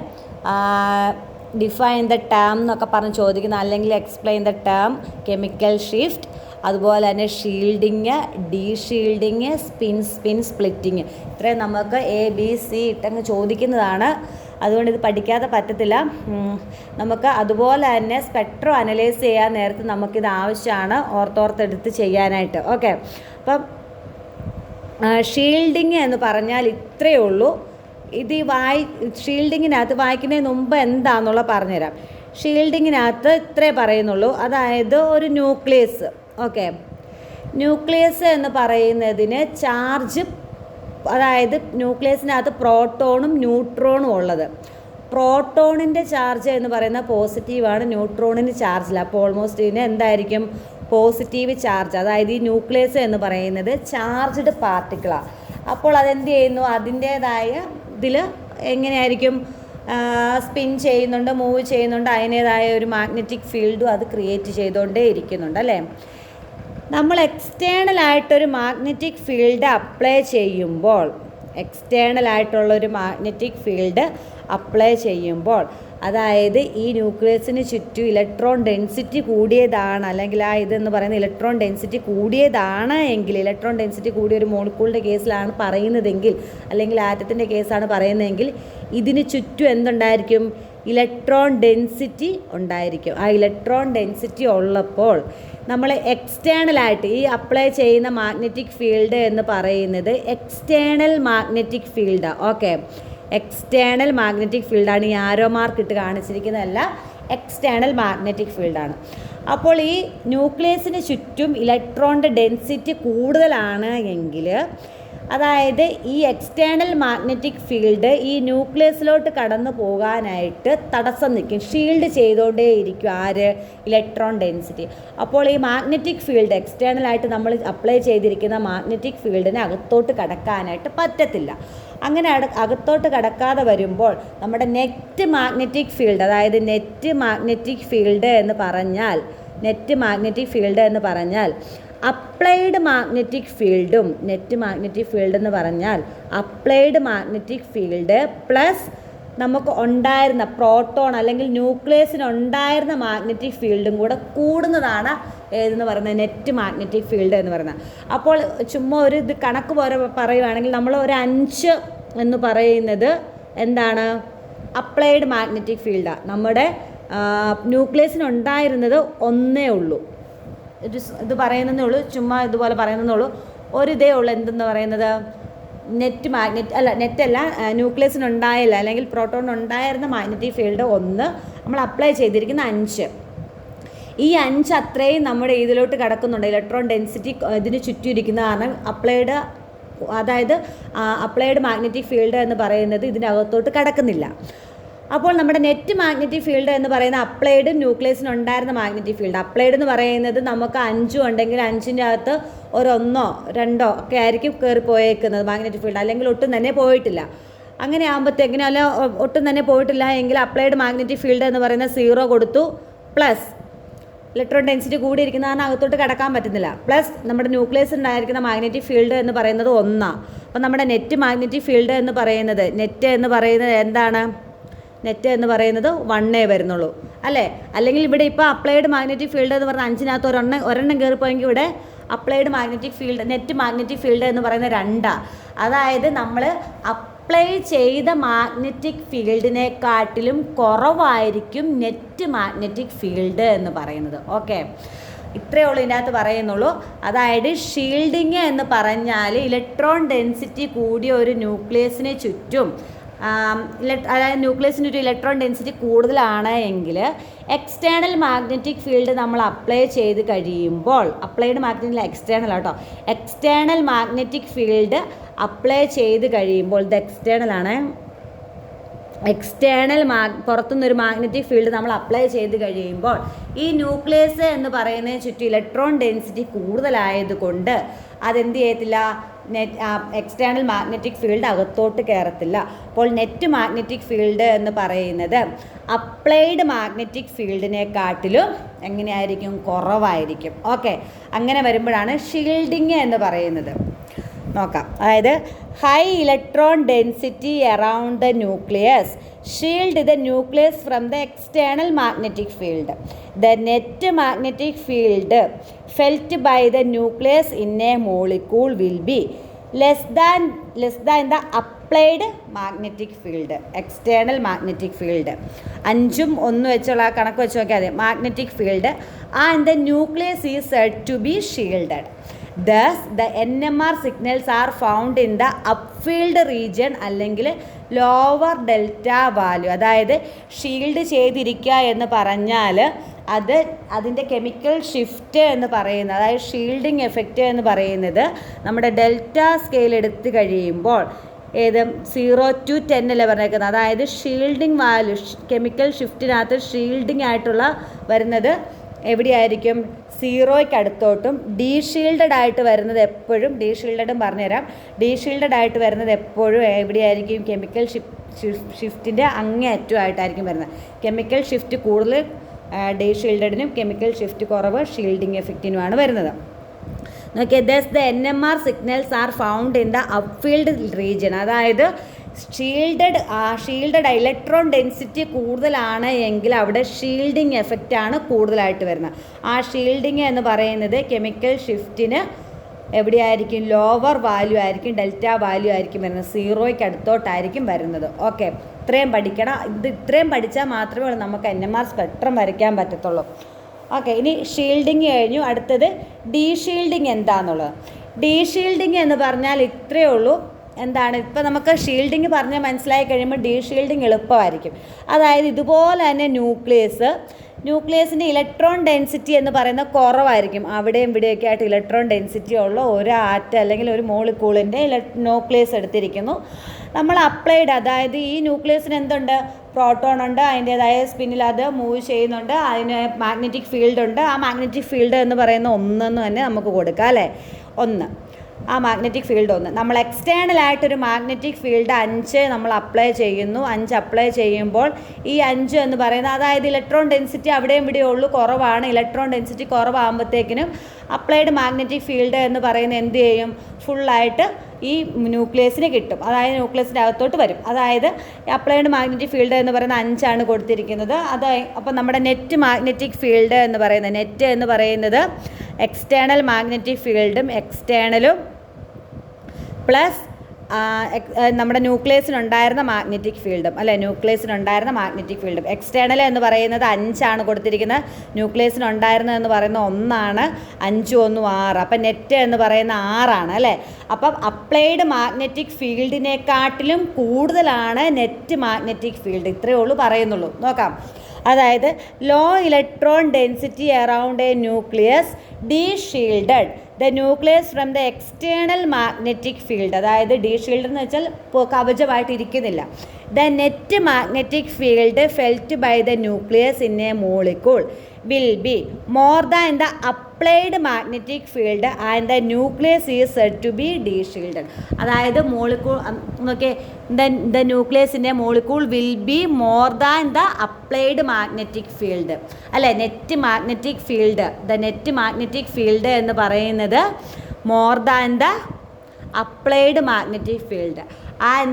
ഡിഫൈൻ ദ ടേം എന്നൊക്കെ പറഞ്ഞ് ചോദിക്കുന്ന, അല്ലെങ്കിൽ explain the term chemical shift, അതുപോലെ തന്നെ ഷീൽഡിങ്, ഡീഷീൽഡിങ്, സ്പിൻ സ്പ്ലിറ്റിങ്, ഇത്രയും നമുക്ക് ABC ഇട്ടങ്ങ് ചോദിക്കുന്നതാണ്. അതുകൊണ്ട് ഇത് പഠിക്കാതെ പറ്റത്തില്ല. നമുക്ക് അതുപോലെ തന്നെ സ്പെക്ട്രം അനലൈസ് ചെയ്യാൻ നേരത്ത് നമുക്കിത് ആവശ്യമാണ് ഓർത്തെടുത്ത് ചെയ്യാനായിട്ട്. ഓക്കെ, അപ്പം ഷീൽഡിങ് എന്ന് പറഞ്ഞാൽ ഇത്രയേ ഉള്ളൂ. ഇത് ഷീൽഡിങ്ങിനകത്ത് വായിക്കുന്നതിന് മുമ്പ് എന്താണെന്നുള്ള പറഞ്ഞുതരാം. ഷീൽഡിങ്ങിനകത്ത് ഇത്രേ പറയുന്നുള്ളൂ. അതായത് ഒരു ന്യൂക്ലിയസ്. ഓക്കെ, ന്യൂക്ലിയസ് എന്ന് പറയുന്നതിന് ചാർജ്, അതായത് ന്യൂക്ലിയസിനകത്ത് പ്രോട്ടോണും ന്യൂട്രോണും ഉള്ളത്. പ്രോട്ടോണിൻ്റെ ചാർജ് എന്ന് പറയുന്നത് പോസിറ്റീവാണ്, ന്യൂട്രോണിന് ചാർജില്ല. അപ്പോൾ ഓൾമോസ്റ്റ് ഇതിന് എന്തായിരിക്കും? Positive charge. അതായത് ഈ ന്യൂക്ലിയസ് എന്ന് പറയുന്നത് ചാർജ്ഡ് പാർട്ടിക്കിളാണ്. അപ്പോൾ അതെന്ത് ചെയ്യുന്നു? അതിൻ്റേതായ ഇതിൽ എങ്ങനെയായിരിക്കും? സ്പിൻ ചെയ്യുന്നുണ്ട്, മൂവ് ചെയ്യുന്നുണ്ട്, അതിൻ്റേതായ ഒരു മാഗ്നറ്റിക് ഫീൽഡും അത് ക്രിയേറ്റ് ചെയ്തുകൊണ്ടേ ഇരിക്കുന്നുണ്ട് അല്ലേ. നമ്മൾ എക്സ്റ്റേണലായിട്ടൊരു മാഗ്നറ്റിക് ഫീൽഡ് അപ്ലൈ ചെയ്യുമ്പോൾ, എക്സ്റ്റേണലായിട്ടുള്ളൊരു മാഗ്നറ്റിക് ഫീൽഡ് അപ്ലൈ ചെയ്യുമ്പോൾ, അതായത് ഈ ന്യൂക്ലിയസിന് ചുറ്റും ഇലക്ട്രോൺ ഡെൻസിറ്റി കൂടിയതാണ്, അല്ലെങ്കിൽ ആ ഇതെന്ന് പറയുന്ന ഇലക്ട്രോൺ ഡെൻസിറ്റി കൂടിയതാണ് എങ്കിൽ, ഇലക്ട്രോൺ ഡെൻസിറ്റി കൂടിയ ഒരു മോളിക്യൂളിൻ്റെ കേസിലാണ് പറയുന്നതെങ്കിൽ, അല്ലെങ്കിൽ ആറ്റത്തിൻ്റെ കേസാണ് പറയുന്നതെങ്കിൽ, ഇതിന് ചുറ്റും എന്തുണ്ടായിരിക്കും? ഇലക്ട്രോൺ ഡെൻസിറ്റി ഉണ്ടായിരിക്കും. ആ ഇലക്ട്രോൺ ഡെൻസിറ്റി ഉള്ളപ്പോൾ നമ്മൾ എക്സ്റ്റേണലായിട്ട് ഈ അപ്ലൈ ചെയ്യുന്ന മാഗ്നറ്റിക് ഫീൽഡ് എന്ന് പറയുന്നത് എക്സ്റ്റേണൽ മാഗ്നറ്റിക് ഫീൽഡാണ്. ഓക്കെ, എക്സ്റ്റേണൽ മാഗ്നറ്റിക് ഫീൽഡാണ്. ഈ ആരോ മാർക്ക് ഇട്ട് കാണിച്ചിരിക്കുന്നതല്ല, എക്സ്റ്റേണൽ മാഗ്നറ്റിക് ഫീൽഡാണ്. അപ്പോൾ ഈ ന്യൂക്ലിയസിന് ചുറ്റും ഇലക്ട്രോണിൻ്റെ ഡെൻസിറ്റി കൂടുതലാണ് എങ്കിൽ, അതായത് ഈ എക്സ്റ്റേണൽ മാഗ്നറ്റിക് ഫീൽഡ് ഈ ന്യൂക്ലിയസിലോട്ട് കടന്നു പോകാനായിട്ട് തടസ്സം നിൽക്കും, ഷീൽഡ് ചെയ്തുകൊണ്ടേ ഇരിക്കും. ആര്? Electron density. അപ്പോൾ ഈ മാഗ്നറ്റിക് ഫീൽഡ് എക്സ്റ്റേണലായിട്ട് നമ്മൾ അപ്ലൈ ചെയ്തിരിക്കുന്ന മാഗ്നറ്റിക് ഫീൽഡിന് അകത്തോട്ട് കടക്കാനായിട്ട് പറ്റത്തില്ല. അങ്ങനെ അകത്തോട്ട് കടക്കാതെ വരുമ്പോൾ നമ്മുടെ നെറ്റ് മാഗ്നറ്റിക് ഫീൽഡ്, അതായത് നെറ്റ് മാഗ്നറ്റിക് ഫീൽഡ് എന്ന് പറഞ്ഞാൽ അപ്ലൈഡ് മാഗ്നറ്റിക് ഫീൽഡും, നെറ്റ് മാഗ്നറ്റിക് ഫീൽഡ് എന്ന് പറഞ്ഞാൽ അപ്ലൈഡ് മാഗ്നറ്റിക് ഫീൽഡ് പ്ലസ് നമുക്ക് ഉണ്ടായിരുന്ന പ്രോട്ടോൺ അല്ലെങ്കിൽ ന്യൂക്ലിയസിന് ഉണ്ടായിരുന്ന മാഗ്നറ്റിക് ഫീൽഡും കൂടെ കൂടുന്നതാണ് ഏതെന്ന് പറയുന്നത്? നെറ്റ് മാഗ്നറ്റിക് ഫീൽഡ് എന്ന് പറയുന്നത്. അപ്പോൾ ചുമ്മാ ഒരു ഇത് കണക്ക് പോലെ പറയുവാണെങ്കിൽ നമ്മൾ ഒരു 5 എന്ന് പറയുന്നത് എന്താണ്? അപ്ലൈഡ് മാഗ്നറ്റിക് ഫീൽഡാണ്. നമ്മുടെ ന്യൂക്ലിയസിന് ഉണ്ടായിരുന്നത് 1 ഉള്ളൂ. ഇത് പറയുന്നതേ ഉള്ളൂ, ചുമ്മാ ഇതുപോലെ പറയുന്നതേ ഉള്ളൂ. ഒരിതേ ഉള്ളൂ, എന്തെന്ന് പറയുന്നത്? നെറ്റല്ല, ന്യൂക്ലിയസിനുണ്ടായില്ല അല്ലെങ്കിൽ പ്രോട്ടോണിനുണ്ടായിരുന്ന മാഗ്നറ്റിക് ഫീൽഡ് 1, നമ്മൾ അപ്ലൈ ചെയ്തിരിക്കുന്ന 5. ഈ 5 അത്രയും നമ്മുടെ ഇതിലോട്ട് കിടക്കുന്നുണ്ട്. ഇലക്ട്രോൺ ഡെൻസിറ്റി ഇതിന് ചുറ്റും ഇരിക്കുന്ന കാരണം അപ്ലൈഡ് മാഗ്നറ്റിക് ഫീൽഡ് എന്ന് പറയുന്നത് ഇതിനകത്തോട്ട് കിടക്കുന്നില്ല. അപ്പോൾ നമ്മുടെ നെറ്റ് മാഗ്നറ്റിക് ഫീൽഡ് എന്ന് പറയുന്ന അപ്ലൈഡ് ന്യൂക്ലിയസിനുണ്ടായിരുന്ന മാഗ്നറ്റിക് ഫീൽഡ്. അപ്ലൈഡ് എന്ന് പറയുന്നത് നമുക്ക് 5 ഉണ്ടെങ്കിൽ 5ൻ്റെ അകത്ത് ഒരു 1 2 ഒക്കെ ആയിരിക്കും കയറി പോയേക്കുന്നത് മാഗ്നറ്റിക് ഫീൽഡ്, അല്ലെങ്കിൽ ഒട്ടും തന്നെ പോയിട്ടില്ല. അങ്ങനെ ആകുമ്പോഴത്തേക്കിനും ഒട്ടും തന്നെ പോയിട്ടില്ല എങ്കിൽ അപ്ലൈഡ് മാഗ്നറ്റിക് ഫീൽഡ് എന്ന് പറയുന്ന 0 കൊടുത്തു പ്ലസ് ഇലക്ട്രോൺ ഡെൻസിറ്റി കൂടിയിരിക്കുന്ന കാരണം അകത്തോട്ട് കടക്കാൻ പറ്റുന്നില്ല. പ്ലസ് നമ്മുടെ ന്യൂക്ലിയസ് ഉണ്ടായിരിക്കുന്ന മാഗ്നറ്റിക് ഫീൽഡ് എന്ന് പറയുന്നത് 1. അപ്പം നമ്മുടെ നെറ്റ് മാഗ്നറ്റിക് ഫീൽഡ് എന്ന് പറയുന്നത് എന്താണ്? നെറ്റ് എന്ന് പറയുന്നത് 1 വരുന്നുള്ളൂ അല്ലേ? അല്ലെങ്കിൽ ഇവിടെ ഇപ്പോൾ അപ്ലൈഡ് മാഗ്നറ്റിക് ഫീൽഡ് എന്ന് പറഞ്ഞാൽ 5-നകത്ത് ഒരെണ്ണം കയറിപ്പോയെങ്കിൽ ഇവിടെ applied magnetic field net magnetic field എന്ന് പറയുന്നത് 2. അതായത് നമ്മൾ അപ്ലൈ ചെയ്ത മാഗ്നറ്റിക് ഫീൽഡിനെക്കാട്ടിലും കുറവായിരിക്കും നെറ്റ് മാഗ്നറ്റിക് ഫീൽഡ് എന്ന് പറയുന്നത്. ഓക്കെ, ഇത്രയേ ഉള്ളൂ ഇതിനകത്ത് പറയുന്നുള്ളൂ. അതായത് ഷീൽഡിങ് എന്ന് പറഞ്ഞാൽ ഇലക്ട്രോൺ ഡെൻസിറ്റി കൂടിയ ഒരു ന്യൂക്ലിയസിന് ചുറ്റും, അതായത് ന്യൂക്ലിയസിന് ഒരു ഇലക്ട്രോൺ ഡെൻസിറ്റി കൂടുതലാണ് എങ്കിൽ എക്സ്റ്റേണൽ മാഗ്നറ്റിക് ഫീൽഡ് നമ്മൾ അപ്ലൈ ചെയ്ത് കഴിയുമ്പോൾ, അപ്ലൈഡ് മാഗ്നറ്റിക് എക്സ്റ്റേണൽ ആട്ടോ, എക്സ്റ്റേണൽ മാഗ്നറ്റിക് ഫീൽഡ് അപ്ലൈ ചെയ്ത് കഴിയുമ്പോൾ, ഇത് എക്സ്റ്റേണൽ ആണ്, പുറത്തുനിന്നൊരു മാഗ്നറ്റിക് ഫീൽഡ് നമ്മൾ അപ്ലൈ ചെയ്ത് കഴിയുമ്പോൾ ഈ ന്യൂക്ലിയസ് എന്ന് പറയുന്നതിന് ചുറ്റും ഇലക്ട്രോൺ ഡെൻസിറ്റി കൂടുതലായതുകൊണ്ട് അതെന്ത് ചെയ്യത്തില്ല, എക്സ്റ്റേണൽ മാഗ്നറ്റിക് ഫീൽഡ് അകത്തോട്ട് കയറത്തില്ല. അപ്പോൾ നെറ്റ് മാഗ്നറ്റിക് ഫീൽഡ് എന്ന് പറയുന്നത് അപ്ലൈഡ് മാഗ്നറ്റിക് ഫീൽഡിനെക്കാട്ടിലും എങ്ങനെയായിരിക്കും? കുറവായിരിക്കും. ഓക്കെ, അങ്ങനെ വരുമ്പോഴാണ് ഷീൽഡിങ് എന്ന് പറയുന്നത്. നോക്കാം. അതായത് high electron density around the nucleus shield the nucleus from the external magnetic field. The net magnetic field felt by the nucleus in a molecule will be less than the applied magnetic field. External magnetic field 5ഉം 1 വെച്ചുള്ള കണക്ക് വെച്ച് നോക്കിയാൽ മതി. Magnetic field and the nucleus is said to be shielded. Thus, the NMR signals are found in the upfield region അല്ലെങ്കിൽ lower delta value. അതായത് shield ചെയ്തിരിക്കുക എന്ന് പറഞ്ഞാൽ അതിൻ്റെ കെമിക്കൽ ഷിഫ്റ്റ് എന്ന് പറയുന്നത്, അതായത് ഷീൽഡിങ് എഫക്റ്റ് എന്ന് പറയുന്നത് നമ്മുടെ ഡെൽറ്റ സ്കെയിൽ എടുത്തു കഴിയുമ്പോൾ 0 to 10 അല്ലേ പറഞ്ഞേക്കുന്നത്. അതായത് ഷീൽഡിങ് വാല്യൂ, കെമിക്കൽ ഷിഫ്റ്റിനകത്ത് ഷീൽഡിങ് ആയിട്ടുള്ള വരുന്നത് എവിടെയായിരിക്കും? 0യ്ക്ക് അടുത്തോട്ടും. ഡീഷീൽഡഡ് ആയിട്ട് വരുന്നത് എപ്പോഴും, ഡീഷീൽഡഡും പറഞ്ഞുതരാം, ഡീഷീൽഡഡ് ആയിട്ട് വരുന്നത് എപ്പോഴും എവിടെയായിരിക്കും? കെമിക്കൽ ഷിഫ്റ്റിൻ്റെ അങ്ങേയറ്റമായിട്ടായിരിക്കും വരുന്നത്. കെമിക്കൽ ഷിഫ്റ്റ് കൂടുതൽ ഡീഷീൽഡഡിനും കെമിക്കൽ ഷിഫ്റ്റ് കുറവ് ഷീൽഡിങ് എഫക്റ്റിനുമാണ് വരുന്നത്. നോക്കിയേ, thus the NMR signals are found in the upfield region. അതായത് ഷീൽഡഡ് ഇലക്ട്രോൺ ഡെൻസിറ്റി കൂടുതലാണ് എങ്കിൽ അവിടെ ഷീൽഡിങ് എഫക്റ്റാണ് കൂടുതലായിട്ട് വരുന്നത്. ആ ഷീൽഡിങ് എന്ന് പറയുന്നത് കെമിക്കൽ ഷിഫ്റ്റിന് എവിടെയായിരിക്കും? ലോവർ വാല്യൂ ആയിരിക്കും, ഡെൽറ്റ വാല്യൂ ആയിരിക്കും വരുന്നത്, 0യ്ക്ക് അടുത്തോട്ടായിരിക്കും വരുന്നത്. ഓക്കെ, ഇത്രയും പഠിക്കണം. ഇത്രയും പഠിച്ചാൽ മാത്രമേ നമുക്ക് NMR സ്പെക്ട്രം വരയ്ക്കാൻ പറ്റത്തുള്ളൂ. ഓക്കെ, ഇനി ഷീൽഡിങ് കഴിഞ്ഞു. അടുത്തത് ഡീഷീൽഡിങ് എന്താണെന്നുള്ളത്. ഡീഷീൽഡിങ് എന്ന് പറഞ്ഞാൽ ഇത്രയേ ഉള്ളൂ. എന്താണ്? ഇപ്പം നമുക്ക് ഷീൽഡിങ് പറഞ്ഞാൽ മനസ്സിലായി കഴിയുമ്പോൾ ഡീഷീൽഡിങ് എളുപ്പമായിരിക്കും. അതായത് ഇതുപോലെ തന്നെ ന്യൂക്ലിയസിൻ്റെ ഇലക്ട്രോൺ ഡെൻസിറ്റി എന്ന് പറയുന്നത് കുറവായിരിക്കും. അവിടെയും ഇവിടെയൊക്കെ ആയിട്ട് ഇലക്ട്രോൺ ഡെൻസിറ്റി ഉള്ള ഒരു ആറ്റം അല്ലെങ്കിൽ ഒരു മോളിക്യൂളിൻ്റെ ന്യൂക്ലിയസ് എടുത്തിരിക്കുന്നു. നമ്മൾ അപ്ലൈഡ്, അതായത് ഈ ന്യൂക്ലിയസിന് എന്തുണ്ട്? പ്രോട്ടോൺ ഉണ്ട്, അതിൻ്റേതായ സ്പിന്നിൽ അത് മൂവ് ചെയ്യുന്നുണ്ട്, അതിന് മാഗ്നറ്റിക് ഫീൽഡ് ഉണ്ട്. ആ മാഗ്നറ്റിക് ഫീൽഡ് എന്ന് പറയുന്ന 1 തന്നെ നമുക്ക് കൊടുക്കാം അല്ലേ? 1, ആ മാഗ്നറ്റിക് ഫീൽഡ് 1. നമ്മൾ എക്സ്റ്റേണലായിട്ടൊരു മാഗ്നറ്റിക് ഫീൽഡ് 5 നമ്മൾ അപ്ലൈ ചെയ്യുന്നു. 5 അപ്ലൈ ചെയ്യുമ്പോൾ ഈ 5 എന്ന് പറയുന്നത്, അതായത് ഇലക്ട്രോൺ ഡെൻസിറ്റി അവിടെയും ഇവിടെ ഉള്ളൂ, കുറവാണ്. ഇലക്ട്രോൺ ഡെൻസിറ്റി കുറവാകുമ്പോഴത്തേക്കിനും അപ്ലൈഡ് മാഗ്നറ്റിക് ഫീൽഡ് എന്ന് പറയുന്നത് എന്ത് ചെയ്യും? ഫുള്ളായിട്ട് ഈ ന്യൂക്ലിയസിന് കിട്ടും. അതായത് ന്യൂക്ലിയസിൻ്റെ അകത്തോട്ട് വരും. അതായത് അപ്ലൈഡ് മാഗ്നറ്റിക് ഫീൽഡ് എന്ന് പറയുന്നത് 5 കൊടുത്തിരിക്കുന്നത്. അപ്പം നമ്മുടെ നെറ്റ് മാഗ്നറ്റിക് ഫീൽഡ് എന്ന് പറയുന്നത് എക്സ്റ്റേണൽ മാഗ്നറ്റിക് ഫീൽഡും എക്സ്റ്റേണലും പ്ലസ് നമ്മുടെ ന്യൂക്ലിയസിനുണ്ടായിരുന്ന മാഗ്നറ്റിക് ഫീൽഡും അല്ലേ, മാഗ്നറ്റിക് ഫീൽഡും. എക്സ്റ്റേണൽ എന്ന് പറയുന്നത് 5 കൊടുത്തിരിക്കുന്നത്, ന്യൂക്ലിയസിനുണ്ടായിരുന്നതെന്ന് പറയുന്നത് 1, 5, 1, 6. അപ്പം നെറ്റ് എന്ന് പറയുന്ന 6 അല്ലേ. അപ്പം അപ്ലൈഡ് മാഗ്നറ്റിക് ഫീൽഡിനെക്കാട്ടിലും കൂടുതലാണ് നെറ്റ് മാഗ്നറ്റിക് ഫീൽഡ്. ഇത്രയേ ഉള്ളൂ പറയുന്നുള്ളൂ. നോക്കാം. അതായത് low electron density around a nucleus deshielded the nucleus from the external magnetic field. അതായത് ഡീഷീൽഡ് എന്ന് വെച്ചാൽ കവചമായിട്ട് ഇരിക്കുന്നില്ല. The net magnetic field felt by the nucleus in a molecule will be more than the applied magnetic field and the nucleus is said to be deshielded. അതായത് molecule നോക്കിയേ, the nucleus in a molecule will be more than the applied magnetic field. അല്ലേ, net magnetic field, the net magnetic field എന്ന് പറയുന്നത് more than the applied magnetic field.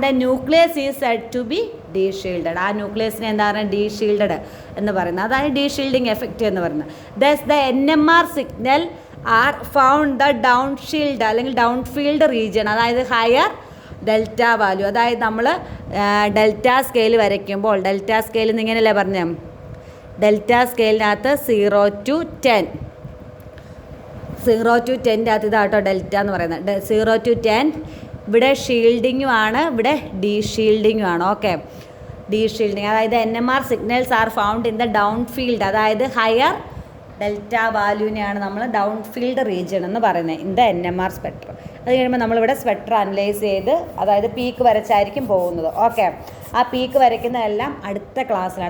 The nucleus is said to be deshielded. ആ ന്യൂക്ലിയസിനെ എന്താ പറയുക, ഡീഷീൽഡഡ് എന്ന് പറയുന്നത്. അതാണ് ഡീഷീൽഡിങ് എഫക്റ്റ് എന്ന് പറയുന്നത്. Thus the NMR signal are found the down shield അല്ലെങ്കിൽ ഡൗൺ ഫീൽഡ് റീജിയൻ, അതായത് ഹയർ ഡെൽറ്റ വാല്യൂ. അതായത് നമ്മൾ ഡെൽറ്റ സ്കെയിൽ വരയ്ക്കുമ്പോൾ, ഡെൽറ്റ സ്കെയിൽ നിന്ന് ഇങ്ങനെയല്ലേ പറഞ്ഞ, ഡെൽറ്റ സ്കെയിലിനകത്ത് 0 to 10, 0 to 10 അകത്ത് ഇതാട്ടോ ഡെൽറ്റ എന്ന് പറയുന്നത്. 0 to 10 ഇവിടെ ഷീൽഡിങ്ങും ആണ്, ഇവിടെ ഡീഷീൽഡിങ്ങും ആണ്. ഓക്കെ, ഡീഷീൽഡിങ് അതായത് NMR signals are found in the Dawn field, അതായത് ഹയർ ഡെൽറ്റ വാല്യൂവിനെയാണ് നമ്മൾ ഡൗൺ ഫീൽഡ് റീജിയൻ എന്ന് പറയുന്നത് ഇൻ ദ NMR സ്പെക്ട്രം. അത് കഴിയുമ്പോൾ നമ്മളിവിടെ സ്പെക്ട്രം അനലൈസ് ചെയ്ത്, അതായത് പീക്ക് വരച്ചായിരിക്കും പോകുന്നത്. ഓക്കെ, ആ പീക്ക് വരയ്ക്കുന്നതെല്ലാം അടുത്ത ക്ലാസ്സിൽ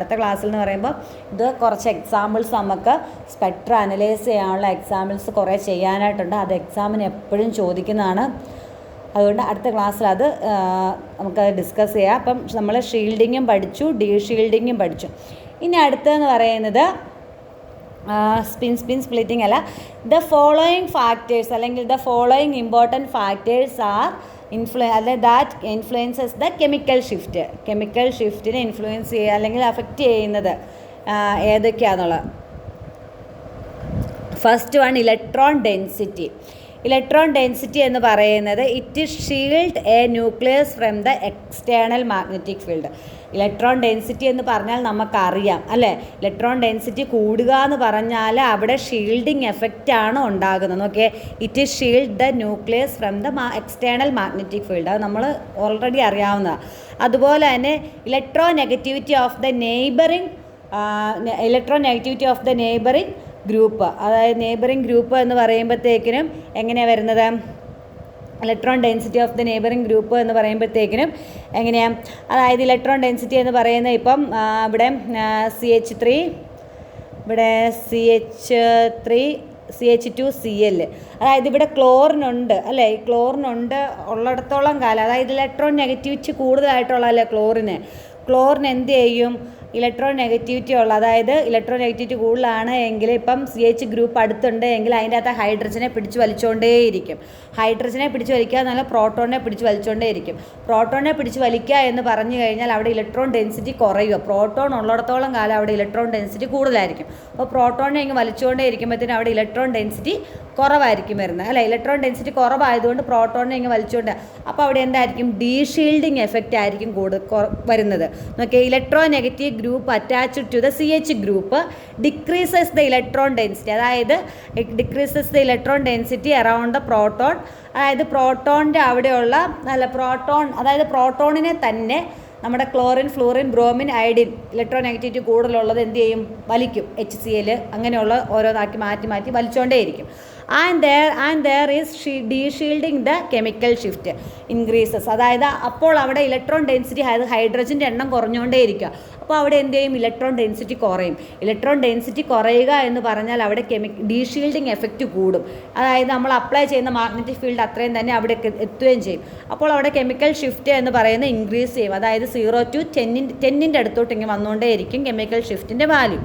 എന്ന് പറയുമ്പോൾ ഇത് കുറച്ച് എക്സാമ്പിൾസ് നമുക്ക് സ്പെക്ട്രം അനലൈസ് ചെയ്യാനുള്ള എക്സാമ്പിൾസ് കുറേ ചെയ്യാനായിട്ടുണ്ട്. അത് എക്സാമിന് എപ്പോഴും ചോദിക്കുന്നതാണ്. അതുകൊണ്ട് അടുത്ത ക്ലാസ്സിൽ അത് നമുക്ക് ഡിസ്കസ് ചെയ്യാം. അപ്പം നമ്മൾ ഷീൽഡിങ്ങും പഠിച്ചു, ഡീഷീൽഡിങ്ങും പഠിച്ചു. ഇനി അടുത്തതെന്ന് പറയുന്നത് സ്പിൻ സ്പ്ലിറ്റിംഗ് അല്ല. ദ ഫോളോയിങ് ഫാക്ടേഴ്സ് അല്ലെങ്കിൽ the following important factors are that influences the chemical shift. Chemical ഷിഫ്റ്റിനെ ഇൻഫ്ലുവൻസ് ചെയ്യുക അല്ലെങ്കിൽ അഫക്റ്റ് ചെയ്യുന്നത് ഏതൊക്കെയാണെന്നുള്ളത്. First one, electron density. Electron density എന്ന് പറയുന്നത് it shield a nucleus from the external magnetic field. Electron density എന്ന് പറഞ്ഞാൽ നമുക്കറിയാം അല്ലേ, ഇലക്ട്രോൺ ഡെൻസിറ്റി കൂടുക എന്ന് പറഞ്ഞാൽ അവിടെ ഷീൽഡിങ് എഫക്റ്റാണ് ഉണ്ടാകുന്നത്. Okay, it shield the nucleus from the external magnetic field, അത് നമ്മൾ ഓൾറെഡി അറിയാവുന്നതാണ്. അതുപോലെ തന്നെ electro negativity of the neighbouring group, അതായത് നെയ്ബറിങ് ഗ്രൂപ്പ് എന്ന് പറയുമ്പോഴത്തേക്കിനും എങ്ങനെയാണ് വരുന്നത്, electron density of the neighbouring group എന്ന് പറയുമ്പോഴത്തേക്കിനും എങ്ങനെയാണ്, അതായത് ഇലക്ട്രോൺ ഡെൻസിറ്റി എന്ന് പറയുന്നത് ഇപ്പം ഇവിടെ CH3, ഇവിടെ CH2Cl, അതായത് ഇവിടെ ക്ലോറിനുണ്ട് അല്ലേ, ഈ ക്ലോറിനുണ്ട് ഉള്ളിടത്തോളം കാലം, അതായത് ഇലക്ട്രോൺ നെഗറ്റിവിറ്റി കൂടുതലായിട്ടുള്ളതല്ലേ ക്ലോറിന് എന്ത് ചെയ്യും, ഇലക്ട്രോൺ നെഗറ്റിവിറ്റി ഉള്ള, അതായത് ഇലക്ട്രോൺ നെഗറ്റിവിറ്റി കൂടുതലാണ് എങ്കിൽ ഇപ്പം CH ഗ്രൂപ്പ് അടുത്തുണ്ട് എങ്കിൽ അതിൻ്റെ അകത്ത് ഹൈഡ്രജനെ പിടിച്ച് വലിച്ചുകൊണ്ടേയിരിക്കും. ഹൈഡ്രജനെ പിടിച്ച് വലിക്കുക എന്നാൽ പ്രോട്ടോണിനെ പിടിച്ച് വലിച്ചുകൊണ്ടേയിരിക്കും. പ്രോട്ടോണിനെ പിടിച്ച് വലിക്കുക എന്ന് പറഞ്ഞു കഴിഞ്ഞാൽ അവിടെ ഇലക്ട്രോൺ ഡെൻസിറ്റി കുറയുക. പ്രോട്ടോൺ ഉള്ളിടത്തോളം കാലം അവിടെ ഇലക്ട്രോൺ ഡെൻസിറ്റി കൂടുതലായിരിക്കും. അപ്പോൾ പ്രോട്ടോണിനെ ഇങ്ങ് വലിച്ചുകൊണ്ടേ ഇരിക്കുമ്പോഴത്തേനും അവിടെ ഇലക്ട്രോൺ ഡെൻസിറ്റി കുറവായിരിക്കും വരുന്നത് അല്ലേ. ഇലക്ട്രോൺ ഡെൻസിറ്റി കുറവായതുകൊണ്ട് പ്രോട്ടോണിനെ ഇങ്ങ് വലിച്ചുകൊണ്ട്, അപ്പോൾ അവിടെ എന്തായിരിക്കും, ഡീഷീൽഡിങ് എഫക്റ്റ് ആയിരിക്കും വരുന്നത്. നോക്കിയാൽ electro negative group attached to the CH group decreases the electron density, അതായത് decreases the electron density around the proton, അതായത് പ്രോട്ടോണിൻ്റെ അവിടെയുള്ള അതായത് പ്രോട്ടോണിനെ തന്നെ നമ്മുടെ chlorine, fluorine, bromine, iodine electron negativity കൂടുതലുള്ളത് എന്ത് ചെയ്യും, വലിക്കും. HCl അങ്ങനെയുള്ള ഓരോന്നാക്കി മാറ്റി വലിച്ചുകൊണ്ടേയിരിക്കും. And there is deshielding the chemical shift increases, അതായത് അപ്പോൾ അവിടെ ഇലക്ട്രോൺ ഡെൻസിറ്റി, അതായത് ഹൈഡ്രജൻ്റെ എണ്ണം കുറഞ്ഞുകൊണ്ടേയിരിക്കുക. അപ്പോൾ അവിടെ എന്ത് ചെയ്യും, ഇലക്ട്രോൺ ഡെൻസിറ്റി കുറയും. ഇലക്ട്രോൺ ഡെൻസിറ്റി കുറയുക എന്ന് പറഞ്ഞാൽ അവിടെ ഡീഷീൽഡിങ് എഫക്റ്റ് കൂടും. അതായത് നമ്മൾ അപ്ലൈ ചെയ്യുന്ന മാഗ്നറ്റിക് ഫീൽഡ് അത്രയും തന്നെ അവിടെ എത്തുകയും ചെയ്യും. അപ്പോൾ അവിടെ കെമിക്കൽ ഷിഫ്റ്റ് എന്ന് പറയുന്നത് ഇൻക്രീസ് ചെയ്യും. അതായത് 0 to 10 അടുത്തോട്ട് ഇങ്ങനെ വന്നുകൊണ്ടേയിരിക്കും കെമിക്കൽ ഷിഫ്റ്റിൻ്റെ value.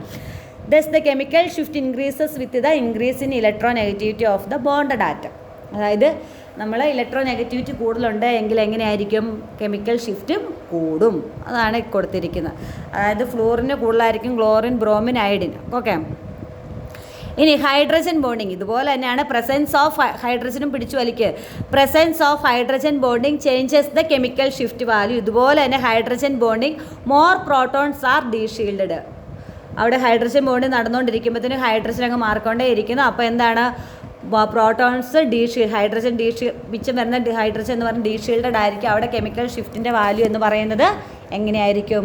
Thus the chemical shift increases with the increase in electronegativity of the bonded atom. അതായത് നമ്മൾ ഇലക്ട്രോനെഗറ്റിവിറ്റി കൂടുതലുണ്ട് എങ്കിൽ എങ്ങനെയായിരിക്കും, കെമിക്കൽ ഷിഫ്റ്റും കൂടും. അതാണ് കൊടുത്തിരിക്കുന്നത്. അതായത് ഫ്ലൂറിന് കൂടുതലായിരിക്കും, ക്ലോറിൻ, ബ്രോമിൻ, അയഡിൻ. ഓക്കെ, ഇനി ഹൈഡ്രജൻ ബോണ്ടിങ് ഇതുപോലെ തന്നെയാണ്. പ്രസൻസ് ഓഫ് ഹൈഡ്രജനും പിടിച്ചു വലിക്കുക. Presence of hydrogen bonding changes the chemical shift value. ഇതുപോലെ തന്നെ hydrogen bonding more protons are deshielded. അവിടെ ഹൈഡ്രജൻ ബോണ്ട് നടന്നുകൊണ്ടിരിക്കുമ്പോഴത്തേനും ഹൈഡ്രജൻ അങ്ങ് മാറിക്കൊണ്ടേ ഇരിക്കുന്നു. അപ്പോൾ എന്താണ്, പ്രോട്ടോൺസ് ഹൈഡ്രജൻ മിച്ചം വരുന്ന ഹൈഡ്രജൻ എന്ന് പറഞ്ഞാൽ ഡീഷീൽഡഡ് ആയിരിക്കും. അവിടെ കെമിക്കൽ ഷിഫ്റ്റിൻ്റെ വാല്യൂ എന്ന് പറയുന്നത് എങ്ങനെയായിരിക്കും,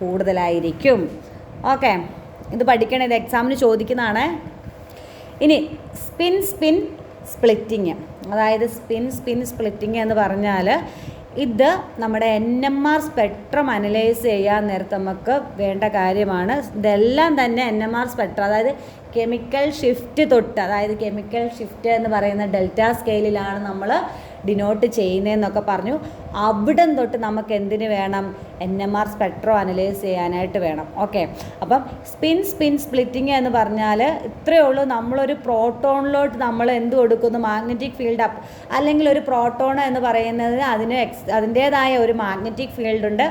കൂടുതലായിരിക്കും. ഓക്കെ, ഇത് പഠിക്കണം, ഇത് എക്സാമിന് ചോദിക്കുന്നതാണ്. ഇനി സ്പിൻ സ്പ്ലിറ്റിങ്, അതായത് സ്പിൻ സ്പ്ലിറ്റിങ് എന്ന് പറഞ്ഞാൽ ഇത് നമ്മുടെ NMR സ്പെക്ട്രം അനലൈസ് ചെയ്യാൻ നേരത്ത് നമുക്ക് വേണ്ട കാര്യമാണ്. ഇതെല്ലാം തന്നെ NMR സ്പെക്ട്രം, അതായത് കെമിക്കൽ ഷിഫ്റ്റ് തൊട്ട്, അതായത് കെമിക്കൽ ഷിഫ്റ്റ് എന്ന് പറയുന്ന ഡെൽറ്റ സ്കെയിലിലാണ് നമ്മൾ ഡിനോട്ട് ചെയ്യുന്നതെന്നൊക്കെ പറഞ്ഞു. അവിടം തൊട്ട് നമുക്ക് എന്തിന് വേണം? NMR സ്പെക്ട്രം അനലൈസ് ചെയ്യാനായിട്ട് വേണം. ഓക്കെ, അപ്പം സ്പിൻ സ്പ്ലിറ്റിങ് എന്ന് പറഞ്ഞാൽ ഇത്രയേ ഉള്ളൂ. നമ്മളൊരു പ്രോട്ടോണിലോട്ട് നമ്മൾ എന്ത് കൊടുക്കുന്നു? മാഗ്നറ്റിക് ഫീൽഡ് അല്ലെങ്കിൽ ഒരു പ്രോട്ടോൺ എന്ന് പറയുന്നത് അതിൻ്റേതായ ഒരു മാഗ്നറ്റിക് ഫീൽഡ് ഉണ്ട്.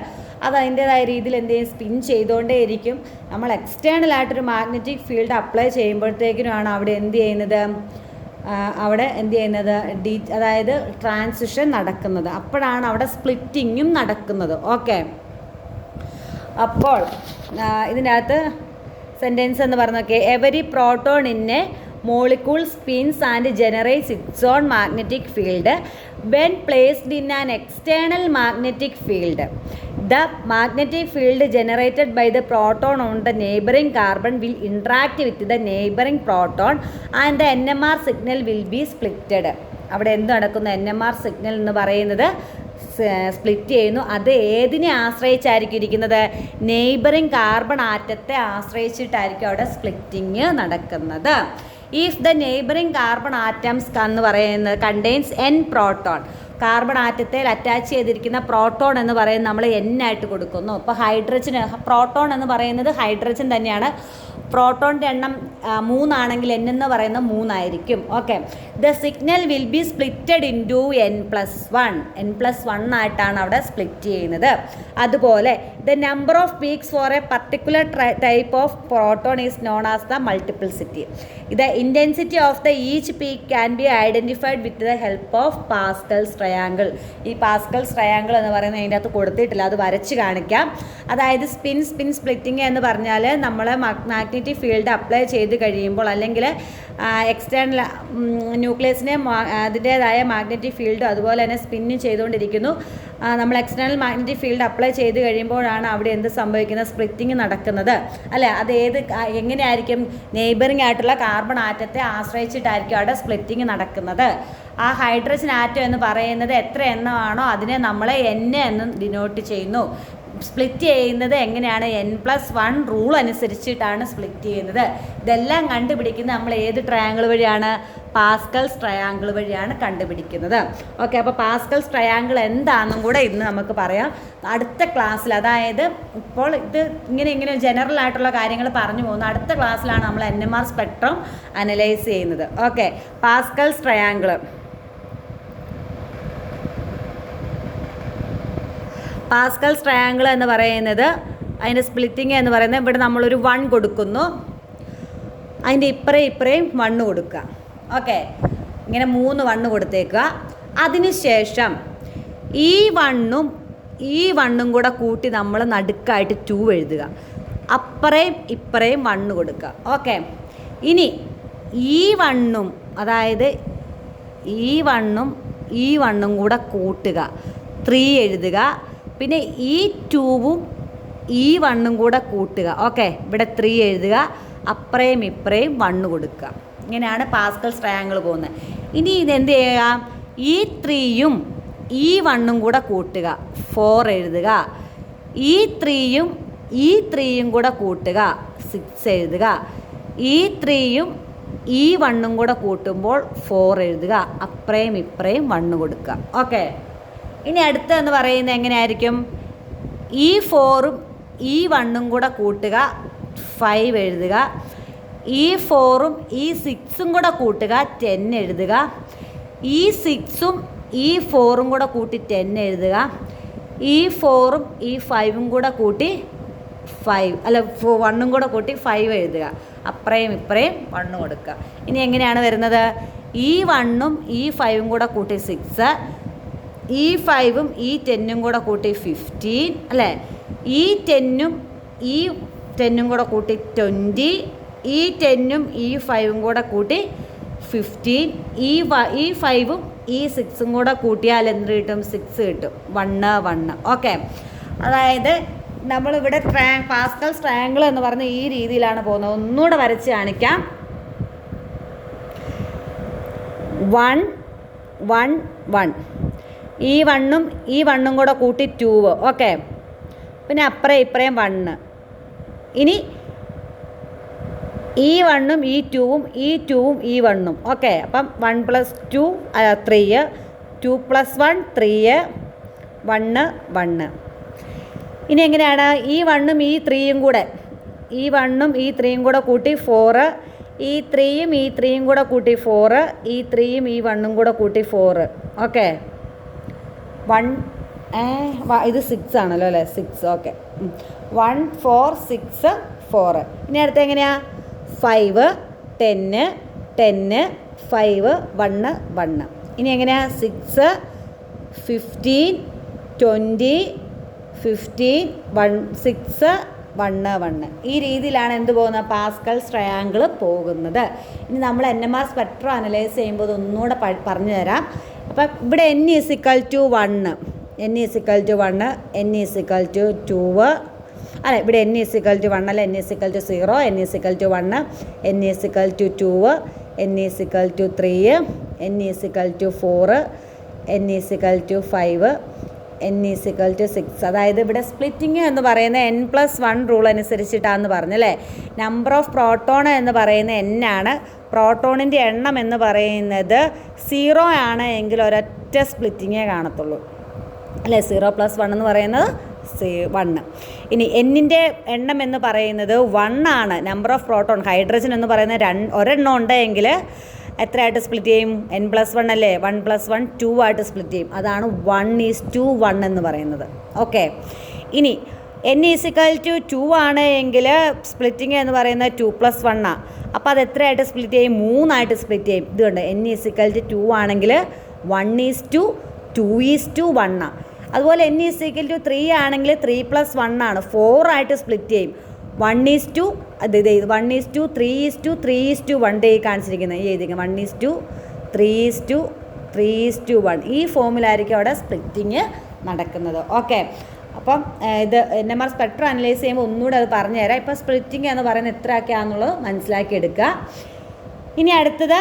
അത് അതിൻ്റേതായ രീതിയിൽ എന്ത് ചെയ്യും? സ്പിൻ ചെയ്തുകൊണ്ടേ ഇരിക്കും. നമ്മൾ എക്സ്റ്റേണലായിട്ടൊരു മാഗ്നറ്റിക് ഫീൽഡ് അപ്ലൈ ചെയ്യുമ്പോഴത്തേക്കിനുമാണ് അവിടെ എന്ത് ചെയ്യുന്നത്? അതായത് ട്രാൻസിഷൻ നടക്കുന്നത്. അപ്പോഴാണ് അവിടെ സ്പ്ലിറ്റിങ്ങും നടക്കുന്നത്. ഓക്കെ, അപ്പോൾ ഇതിനകത്ത് സെൻറ്റൻസ് എന്ന് പറഞ്ഞൊക്കെ every proton in A molecule spins and generates its own magnetic field when placed in an external magnetic field. The magnetic field generated by the proton on the neighboring carbon will interact with the neighboring proton and the NMR signal will be splitted. അവിടെ എന്ത് നടക്കുന്നു? NMR signal എന്ന് പറയുന്നത് split ചെയ്യുന്നു. അത് ഏതിനെ ആശ്രയിച്ചായിരിക്കും ഇരിക്കുന്നത്? Neighbouring carbon ആറ്റത്തെ ആശ്രയിച്ചിട്ടായിരിക്കും അവിടെ സ്പ്ലിറ്റിങ് നടക്കുന്നത്. If the neighbouring carbon atoms എന്ന് പറയുന്നത് കണ്ടെയ്ൻസ് N പ്രോട്ടോൺ, കാർബൺ ആറ്റത്തിൽ അറ്റാച്ച് ചെയ്തിരിക്കുന്ന പ്രോട്ടോൺ എന്ന് പറയുന്നത് നമ്മൾ N ആയിട്ട് കൊടുക്കുന്നു. അപ്പോൾ ഹൈഡ്രജൻ, പ്രോട്ടോൺ എന്ന് പറയുന്നത് ഹൈഡ്രജൻ തന്നെയാണ്. പ്രോട്ടോണിൻ്റെ എണ്ണം 3 ആണെങ്കിൽ N എന്ന് പറയുന്നത് 3 ആയിരിക്കും. Okay, the signal will be splitted into N+1 ആയിട്ടാണ് അവിടെ സ്പ്ലിറ്റ് ചെയ്യുന്നത്. അതുപോലെ the number of peaks for a particular type of proton is known as the multiplicity. The intensity of the each peak can be identified with the help of Pascal's triangle. ഈ Pascal's triangle എന്ന് പറയുന്നത് അതിൻ്റെ അകത്ത് കൊടുത്തിട്ടില്ല, അത് വരച്ച് കാണിക്കാം. അതായത് സ്പിൻ സ്പ്ലിറ്റിംഗ് എന്ന് പറഞ്ഞാൽ നമ്മൾ മാഗ്നറ്റിക് ഫീൽഡ് അപ്ലൈ ചെയ്ത് കഴിയുമ്പോൾ, അല്ലെങ്കിൽ എക്സ്റ്റേണൽ ന്യൂക്ലിയസിനെ അതിൻ്റേതായ മാഗ്നറ്റിക് ഫീൽഡും അതുപോലെ തന്നെ സ്പിന്നും ചെയ്തുകൊണ്ടിരിക്കുന്നു. നമ്മൾ എക്സ്റ്റേണൽ മാഗ്നറ്റിക് ഫീൽഡ് അപ്ലൈ ചെയ്ത് കഴിയുമ്പോഴാണ് അവിടെ എന്ത് സംഭവിക്കുന്നത്? സ്പ്ലിറ്റിംഗ് നടക്കുന്നത്, അല്ലേ? അത് എങ്ങനെയായിരിക്കും? നെയ്ബറിംഗ് ആയിട്ടുള്ള കാർബൺ ആറ്റത്തെ ആശ്രയിച്ചിട്ടായിരിക്കും അവിടെ സ്പ്ലിറ്റിംഗ് നടക്കുന്നത്. ആ ഹൈഡ്രജൻ ആറ്റം എന്ന് പറയുന്നത് എത്ര എണ്ണമാണോ അതിനെ നമ്മൾ N എന്ന് ഡിനോട്ട് ചെയ്യുന്നു. സ്പ്ലിറ്റ് ചെയ്യുന്നത് എങ്ങനെയാണ്? N+1 റൂൾ അനുസരിച്ചിട്ടാണ് സ്പ്ലിറ്റ് ചെയ്യുന്നത്. ഇതെല്ലാം കണ്ടുപിടിക്കുന്നത് നമ്മൾ ഏത് ട്രയാങ്കിൾ വഴിയാണ്? പാസ്കൽസ് ട്രയാങ്കിൾ വഴിയാണ് കണ്ടുപിടിക്കുന്നത്. ഓക്കെ, അപ്പോൾ പാസ്കൽസ് ട്രയാങ്കിൾ എന്താണെന്നും കൂടെ ഇന്ന് നമുക്ക് പറയാം അടുത്ത ക്ലാസ്സിൽ. അതായത് ഇപ്പോൾ ഇത് ഇങ്ങനെ ജനറൽ ആയിട്ടുള്ള കാര്യങ്ങൾ പറഞ്ഞു പോകുന്നു. അടുത്ത ക്ലാസ്സിലാണ് നമ്മൾ NMR സ്പെക്ട്രം അനലൈസ് ചെയ്യുന്നത്. Okay, Pascal's triangle. Pascal's triangle എന്ന് പറയുന്നത്, അതിൻ്റെ സ്പ്ലിറ്റിങ് എന്ന് പറയുന്നത്, ഇവിടെ നമ്മളൊരു 1 കൊടുക്കുന്നു, അതിൻ്റെ ഇപ്പറേയും 1 കൊടുക്കുക. ഓക്കെ, ഇങ്ങനെ 3 1 കൊടുത്തേക്കുക. അതിനുശേഷം ഈ 1ഉം കൂടെ കൂട്ടി നമ്മൾ നടുക്കായിട്ട് 2 എഴുതുക. ഇപ്പറേയും 1 കൊടുക്കുക. ഓക്കെ, ഇനി ഈ 1ഉം, അതായത് ഈ 1ഉം കൂടെ കൂട്ടുക, 3 എഴുതുക. പിന്നെ ഈ 2ഉം ഈ 1ഉം കൂടെ കൂട്ടുക. ഓക്കെ, ഇവിടെ 3 എഴുതുക, ഇപ്പറേയും 1 കൊടുക്കുക. ഇങ്ങനെയാണ് പാസ്കൽസ് ട്രയാങ്കിൾ പോകുന്നത്. ഇനി ഇതെന്ത് ചെയ്യുക? ഈ 3യും ഈ 1ഉം കൂടെ കൂട്ടുക, 4 എഴുതുക. ഈ 3യും കൂടെ കൂട്ടുക, 6 എഴുതുക. ഈ 3യും ഈ 1ഉം കൂടെ കൂട്ടുമ്പോൾ 4 എഴുതുക, ഇപ്പറേയും 1 കൊടുക്കുക. ഓക്കെ, ഇനി അടുത്തെന്ന് പറയുന്നത് എങ്ങനെയായിരിക്കും? ഈ 4ഉം ഈ 1ഉം കൂടെ കൂട്ടുക, 5 എഴുതുക. ഈ 4ഉം ഈ 6ഉം കൂടെ കൂട്ടുക, 10 എഴുതുക. ഈ 6ഉം ഈ 4ഉം കൂടെ കൂട്ടി 10 എഴുതുക. ഈ 4ഉം ഈ 5ഉം കൂടെ കൂട്ടി 1ഉം കൂടെ കൂട്ടി 5 എഴുതുക, ഇപ്പറേയും 1 കൊടുക്കുക. ഇനി എങ്ങനെയാണ് വരുന്നത്? ഈ 1ഉം ഈ 5ഉം കൂടെ കൂട്ടി 6, ഈ 5ഉം ഈ 10ഉം കൂടെ കൂട്ടി 15, അല്ലേ? ഈ 10ഉം കൂടെ കൂട്ടി 20, ഈ 10ഉം ഈ 5ഉം കൂടെ കൂട്ടി 15, ഈ 5ഉം ഈ 6ഉം കൂടെ കൂട്ടിയാൽ എന്ത് കിട്ടും? 6 കിട്ടും. 1. ഓക്കെ, അതായത് നമ്മളിവിടെ പാസ്കൽസ് ട്രയാങ്കിൾ എന്ന് പറഞ്ഞ ഈ രീതിയിലാണ് പോകുന്നത്. ഒന്നുകൂടെ വരച്ച് കാണിക്കാം. 1 1 1, ഈ 1ഉം കൂടെ കൂട്ടി 2. ഓക്കെ, പിന്നെ ഇപ്പറേയും 1. ഇനി ഈ 1ഉം ഈ 2ഉം ഈ 2ഉം ഈ 1ഉം. ഓക്കെ, അപ്പം 1 + 2 3, 2 + 1 3, 1 1. ഇനി എങ്ങനെയാണ് ഈ 1ഉം ഈ 3യും കൂടെ, ഈ 1ഉം ഈ 3യും കൂടെ കൂട്ടി 4, ഈ 3യും ഈ 3യും കൂടെ കൂട്ടി 4, ഈ 3യും ഈ 1ഉം കൂടെ കൂട്ടി 4. ഓക്കെ, 1 ഇത് 6 ആണല്ലോ അല്ലേ, 6. ഓക്കെ, 1 4 6 4. ഇനി അടുത്ത എങ്ങനെയാണ് 5 10 10 5 1 1. ഇനി എങ്ങനെയാണ് 6 15 20 15 1 6 1 1. ഈ രീതിയിലാണ് എന്ത് പോകുന്നത്, പാസ്കൽസ് ട്രയാങ്കിൾ പോകുന്നത്. ഇനി നമ്മൾ NMR സ്പെക്ട്രം അനലൈസ് ചെയ്യുമ്പോൾ ഒന്നുകൂടെ പറഞ്ഞു തരാം. അപ്പം ഇവിടെ n = 1, n = 1, n = 2, അല്ല ഇവിടെ n = 1 അല്ല, n = 0, n = 1, n = 2, n = 3, n = 4, n = 5, n = 6. അതായത് ഇവിടെ സ്പ്ലിറ്റിങ് എന്ന് പറയുന്നത് n+1 റൂൾ അനുസരിച്ചിട്ടാണെന്ന് പറഞ്ഞല്ലേ. നമ്പർ ഓഫ് പ്രോട്ടോൺ എന്ന് പറയുന്നത് n ആണ്. പ്രോട്ടോണിൻ്റെ എണ്ണം എന്ന് പറയുന്നത് 0 ആണ് എങ്കിൽ ഒരൊറ്റ സ്പ്ലിറ്റിങ്ങേ കാണത്തുള്ളൂ അല്ലേ. 0 + 1 എന്ന് പറയുന്നത് 1. ഇനി എന്നിൻ്റെ എണ്ണം എന്ന് പറയുന്നത് 1 ആണ്. നമ്പർ ഓഫ് പ്രോട്ടോൺ ഹൈഡ്രജൻ എന്ന് പറയുന്നത് ഒരെണ്ണം ഉണ്ടെങ്കിൽ എത്രയായിട്ട് സ്പ്ലിറ്റ് ചെയ്യും, n+1 അല്ലേ, 1 + 1 2 ആയിട്ട് സ്പ്ലിറ്റ് ചെയ്യും. അതാണ് 1:1 എന്ന് പറയുന്നത്. ഓക്കെ, ഇനി n = 2 ആണ് എങ്കിൽ സ്പ്ലിറ്റിങ് എന്ന് പറയുന്നത് 2 + 1 ആണ്. അപ്പോൾ അത് എത്രയായിട്ട് സ്പ്ലിറ്റ് ചെയ്യും, 3 ആയിട്ട് സ്പ്ലിറ്റ് ചെയ്യും. ഇതുകൊണ്ട് n = 2 ആണെങ്കിൽ 1:2:1. അതുപോലെ n = 3 ആണെങ്കിൽ 3 + 1 ആണ്, 4 ആയിട്ട് സ്പ്ലിറ്റ് ചെയ്യും. 1:3:3:1 കാണിച്ചിരിക്കുന്നത്, ഈ എഴുതിക്കുക 1:3:3:1. ഈ ഫോമിലായിരിക്കും അവിടെ സ്പ്ലിറ്റിങ് നടക്കുന്നത്. ഓക്കെ, അപ്പം ഇത് NMR സ്പെക്ട്രം അനലൈസ് ചെയ്യുമ്പോൾ ഒന്നുകൂടെ അത് പറഞ്ഞു തരാം. ഇപ്പോൾ സ്പ്ലിറ്റിങ് എന്ന് പറയുന്നത് എത്രയൊക്കെയാണെന്നുള്ളത് മനസ്സിലാക്കിയെടുക്കുക. ഇനി അടുത്തത്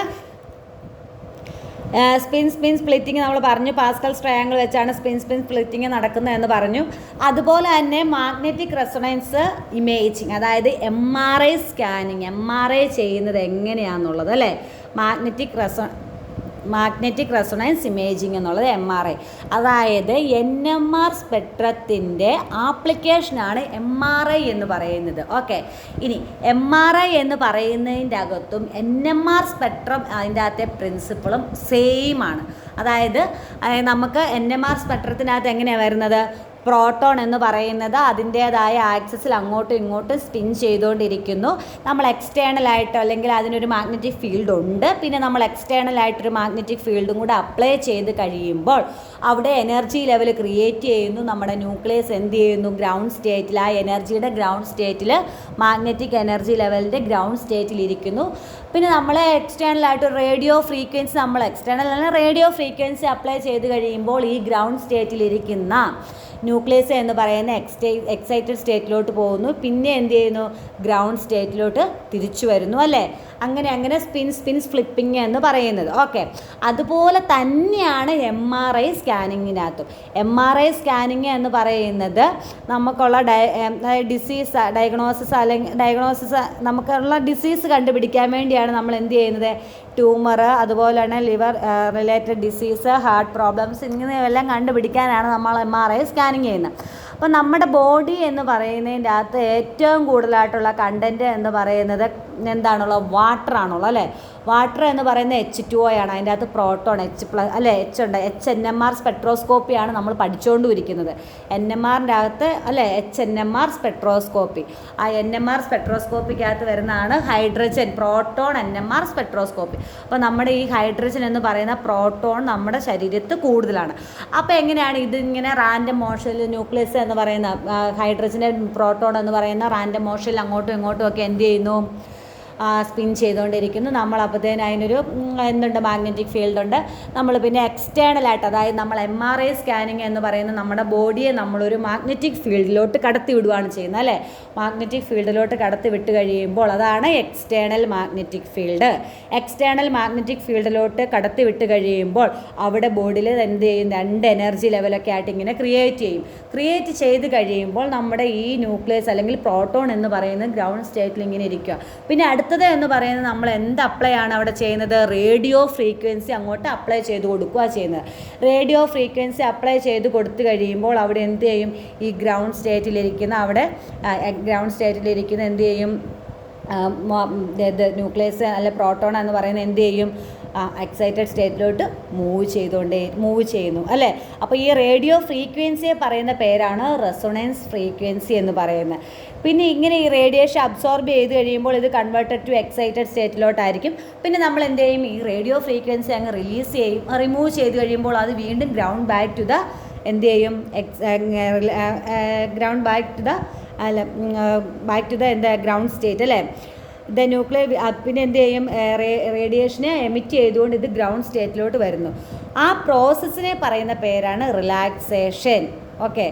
സ്പിൻ സ്പ്ലിറ്റിങ് നമ്മൾ പറഞ്ഞു. പാസ്കൽസ് ട്രയാങ്കിൾ വെച്ചാണ് സ്പിൻ സ്പ്ലിറ്റിങ് നടക്കുന്നത് എന്ന് പറഞ്ഞു. അതുപോലെ തന്നെ മാഗ്നറ്റിക് റെസൊണൻസ് ഇമേജിങ്, അതായത് MRI സ്കാനിങ്, MRI ചെയ്യുന്നത് എങ്ങനെയാണെന്നുള്ളത് അല്ലേ. മാഗ്നറ്റിക് റെസൊണൻസ് ഇമേജിങ് എന്നുള്ളത് MRI. അതായത് NMR സ്പെക്ട്രത്തിൻ്റെ ആപ്ലിക്കേഷനാണ് MRI എന്ന് പറയുന്നത്. ഓക്കെ, ഇനി MRI എന്ന് പറയുന്നതിൻ്റെ അകത്തും NMR സ്പെക്ട്രം അതിൻ്റെ അകത്തെ പ്രിൻസിപ്പിളും സെയിം ആണ്. അതായത് നമുക്ക് NMR സ്പെക്ട്രത്തിനകത്ത് എങ്ങനെയാണ് വരുന്നത്, പ്രോട്ടോൺ എന്ന് പറയുന്നത് അതിൻ്റേതായ ആക്സിസിൽ അങ്ങോട്ടും ഇങ്ങോട്ടും സ്പിൻ ചെയ്തുകൊണ്ടിരിക്കുന്നു. നമ്മൾ എക്സ്റ്റേണലായിട്ട് അല്ലെങ്കിൽ അതിനൊരു മാഗ്നറ്റിക് ഫീൽഡ് ഉണ്ട്. പിന്നെ നമ്മൾ എക്സ്റ്റേണലായിട്ടൊരു മാഗ്നറ്റിക് ഫീൽഡും കൂടെ അപ്ലൈ ചെയ്ത് കഴിയുമ്പോൾ അവിടെ എനർജി ലെവൽ ക്രിയേറ്റ് ചെയ്യുന്നു. നമ്മുടെ ന്യൂക്ലിയസ് എന്ത് ചെയ്യുന്നു, ഗ്രൗണ്ട് സ്റ്റേറ്റിൽ, ആ എനർജിയുടെ ഗ്രൗണ്ട് സ്റ്റേറ്റിൽ, മാഗ്നറ്റിക് എനർജി ലെവലിൻ്റെ ഗ്രൗണ്ട് സ്റ്റേറ്റിൽ ഇരിക്കുന്നു. പിന്നെ നമ്മൾ എക്സ്റ്റേണലായിട്ട് റേഡിയോ ഫ്രീക്വൻസി, നമ്മൾ എക്സ്റ്റേണൽ അല്ല റേഡിയോ ഫ്രീക്വൻസി അപ്ലൈ ചെയ്ത് കഴിയുമ്പോൾ ഈ ഗ്രൗണ്ട് സ്റ്റേറ്റിലിരിക്കുന്ന ന്യൂക്ലിയസ് എന്ന് പറയുന്ന എക്സൈറ്റഡ് സ്റ്റേറ്റിലോട്ട് പോകുന്നു. പിന്നെ എന്ത് ചെയ്യുന്നു, ഗ്രൗണ്ട് സ്റ്റേറ്റിലോട്ട് തിരിച്ചു വരുന്നു അല്ലേ. അങ്ങനെ സ്പിൻ ഫ്ലിപ്പിംഗ് എന്ന് പറയുന്നത്. ഓക്കെ, അതുപോലെ തന്നെയാണ് MRI സ്കാനിങ്ങിനകത്തും. MRI സ്കാനിങ് എന്ന് പറയുന്നത് നമുക്കുള്ള ഡിസീസ് ഡയഗ്നോസിസ് നമുക്കുള്ള ഡിസീസ് കണ്ടുപിടിക്കാൻ വേണ്ടിയാണ് നമ്മൾ എന്ത് ചെയ്യുന്നത്, ട്യൂമർ, അതുപോലെ തന്നെ liver related disease, heart problems, ഇങ്ങനെയെല്ലാം കണ്ടുപിടിക്കാനാണ് നമ്മൾ MRI സ്കാനിങ് ചെയ്യുന്നത്. അപ്പോൾ നമ്മുടെ ബോഡി എന്ന് പറയുന്നതിൻ്റെ അകത്ത് ഏറ്റവും കൂടുതലായിട്ടുള്ള കണ്ടൻറ്റ് എന്ന് പറയുന്നത് എന്താണുള്ളത്, വാട്ടറാണുള്ളത് അല്ലേ. വാട്ടർ എന്ന് പറയുന്നത് H2O ആണ്. അതിൻ്റെ അകത്ത് പ്രോട്ടോൺ H+ അല്ലേ, H ഉണ്ട്. HNMR സ്പെക്ട്രോസ്കോപ്പിയാണ് നമ്മൾ പഠിച്ചുകൊണ്ടിരിക്കുന്നത്. NMRൻ്റെ അകത്ത് അല്ലേ HNMR സ്പെക്ട്രോസ്കോപ്പി. ആ NMR സ്പെക്ട്രോസ്കോപ്പിക്കകത്ത് വരുന്നതാണ് ഹൈഡ്രജൻ പ്രോട്ടോൺ NMR സ്പെക്ട്രോസ്കോപ്പി. അപ്പോൾ നമ്മുടെ ഈ ഹൈഡ്രജൻ എന്ന് പറയുന്ന പ്രോട്ടോൺ നമ്മുടെ ശരീരത്ത് കൂടുതലാണ്. അപ്പോൾ എങ്ങനെയാണ് ഇതിങ്ങനെ റാൻഡം മോഷനിൽ ന്യൂക്ലിയസ് എന്ന് പറയുന്ന ഹൈഡ്രജൻ്റെ പ്രോട്ടോൺ എന്ന് പറയുന്ന റാൻഡം മോഷനിൽ അങ്ങോട്ടും ഇങ്ങോട്ടും ഒക്കെ എന്ത് ചെയ്യുന്നു, സ്പിൻ ചെയ്തുകൊണ്ടിരിക്കുന്നു. നമ്മൾ അപ്പോഴത്തേന് അതിനൊരു എന്തുണ്ട്, മാഗ്നറ്റിക് ഫീൽഡ് ഉണ്ട്. നമ്മൾ പിന്നെ എക്സ്റ്റേണലായിട്ട്, അതായത് നമ്മൾ MRI സ്കാനിങ് എന്ന് പറയുന്നത് നമ്മുടെ ബോഡിയെ നമ്മളൊരു മാഗ്നറ്റിക് ഫീൽഡിലോട്ട് കടത്തി വിടുകയാണ് ചെയ്യുന്നത് അല്ലേ. മാഗ്നറ്റിക് ഫീൽഡിലോട്ട് കടത്തി വിട്ട് കഴിയുമ്പോൾ അതാണ് external magnetic field. External magnetic ഫീൽഡിലോട്ട് കടത്തി വിട്ട് കഴിയുമ്പോൾ അവിടെ ബോഡിയിൽ എന്ത് ചെയ്യും, 2 എനർജി ലെവലൊക്കെ ആയിട്ട് ഇങ്ങനെ ക്രിയേറ്റ് ചെയ്ത് കഴിയുമ്പോൾ നമ്മുടെ ഈ ന്യൂക്ലിയസ് അല്ലെങ്കിൽ പ്രോട്ടോൺ എന്ന് പറയുന്നത് ഗ്രൗണ്ട് സ്റ്റേറ്റിൽ ഇങ്ങനെ ഇരിക്കുക. പിന്നെ അടുത്ത അടുത്തത് എന്ന് പറയുന്നത് നമ്മൾ എന്ത് അപ്ലൈ ആണ് അവിടെ ചെയ്യുന്നത്? റേഡിയോ ഫ്രീക്വൻസി അങ്ങോട്ട് അപ്ലൈ ചെയ്ത് കൊടുക്കുക ചെയ്യുന്നത്. റേഡിയോ ഫ്രീക്വൻസി അപ്ലൈ ചെയ്ത് കൊടുത്തു കഴിയുമ്പോൾ അവിടെ എന്ത് ചെയ്യും? ഈ ഗ്രൗണ്ട് സ്റ്റേറ്റിലിരിക്കുന്ന എന്ത് ചെയ്യും? ന്യൂക്ലിയസ് അല്ലെ പ്രോട്ടോൺ എന്ന് പറയുന്നത് എന്ത് ചെയ്യും? എക്സൈറ്റഡ് സ്റ്റേറ്റിലോട്ട് മൂവ് ചെയ്യുന്നു അല്ലേ. അപ്പോൾ ഈ റേഡിയോ ഫ്രീക്വൻസിയെ പറയുന്ന പേരാണ് റെസൊണൻസ് ഫ്രീക്വൻസി എന്ന് പറയുന്നത്. പിന്നെ ഇങ്ങനെ ഈ റേഡിയേഷൻ അബ്സോർബ് ചെയ്ത് കഴിയുമ്പോൾ ഇത് കൺവേർട്ടഡ് ടു എക്സൈറ്റഡ് സ്റ്റേറ്റിലോട്ടായിരിക്കും. പിന്നെ നമ്മൾ എന്ത് ചെയ്യും? ഈ റേഡിയോ ഫ്രീക്വൻസി അങ്ങ് റിമൂവ് ചെയ്ത് കഴിയുമ്പോൾ അത് വീണ്ടും ഗ്രൗണ്ട് ബാക്ക് ടു ദ എന്ത് ചെയ്യും? ബാക്ക് ടു ദ എന്താ ഗ്രൗണ്ട് സ്റ്റേറ്റ് അല്ലേ. ദ ന്യൂക്ലിയർ പിന്നെ എന്ത് ചെയ്യും? റേഡിയേഷനെ എമിറ്റ് ചെയ്തുകൊണ്ട് ഇത് ഗ്രൗണ്ട് സ്റ്റേറ്റിലോട്ട് വരുന്നു. ആ പ്രോസസ്സിനെ പറയുന്ന പേരാണ് റിലാക്സേഷൻ. ഓക്കെ.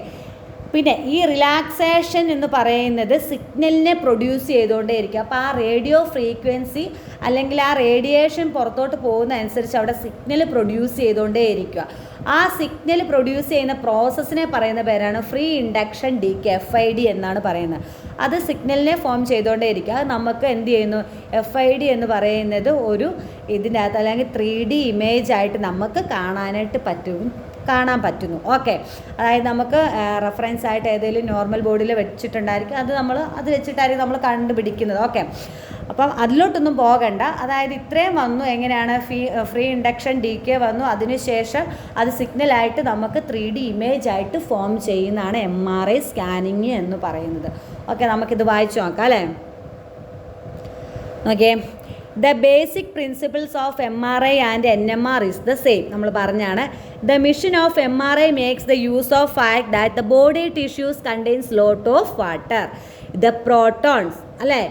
പിന്നെ ഈ റിലാക്സേഷൻ എന്ന് പറയുന്നത് സിഗ്നലിനെ പ്രൊഡ്യൂസ് ചെയ്തുകൊണ്ടേ ഇരിക്കും. അപ്പോൾ ആ റേഡിയോ ഫ്രീക്വൻസി അല്ലെങ്കിൽ ആ റേഡിയേഷൻ പുറത്തോട്ട് പോകുന്ന അനുസരിച്ച് അവിടെ സിഗ്നൽ പ്രൊഡ്യൂസ് ചെയ്തുകൊണ്ടേ ഇരിക്കുക. ആ സിഗ്നൽ പ്രൊഡ്യൂസ് ചെയ്യുന്ന പ്രോസസ്സിനെ പറയുന്ന പേരാണ് ഫ്രീ ഇൻഡക്ഷൻ ഡീകേ, FID എന്നാണ് പറയുന്നത്. അത് സിഗ്നലിനെ ഫോം ചെയ്തുകൊണ്ടേ ഇരിക്കുക. അത് നമുക്ക് എന്ത് ചെയ്യുന്നു? FID എന്ന് പറയുന്നത് ഒരു ഇതിൻ്റെ അകത്ത് അല്ലെങ്കിൽ 3D ഇമേജ് ആയിട്ട് നമുക്ക് കാണാൻ പറ്റുന്നു. ഓക്കെ. അതായത് നമുക്ക് റെഫറൻസ് ആയിട്ട് ഏതെങ്കിലും നോർമൽ ബോർഡിൽ വെച്ചിട്ടുണ്ടായിരിക്കും. അത് വെച്ചിട്ടായിരിക്കും നമ്മൾ കണ്ടുപിടിക്കുന്നത്. ഓക്കെ. അപ്പം അതിലോട്ടൊന്നും പോകണ്ട. അതായത് ഇത്രയും വന്നു. എങ്ങനെയാണ്? ഫ്രീ ഇൻഡക്ഷൻ ഡീകേ വന്നു. അതിനുശേഷം അത് സിഗ്നലായിട്ട് നമുക്ക് 3D ഇമേജ് ആയിട്ട് ഫോം ചെയ്യുന്നതാണ് MRI സ്കാനിങ് എന്ന് പറയുന്നത്. ഓക്കെ. നമുക്കിത് വായിച്ചു നോക്കാം അല്ലേ. Okay. The basic principles of MRI and NMR is the same. നമ്മൾ പറഞ്ഞാണ്. The mission of MRI makes the use of fact that the body tissues contains lot of water. The protons അല്ലേ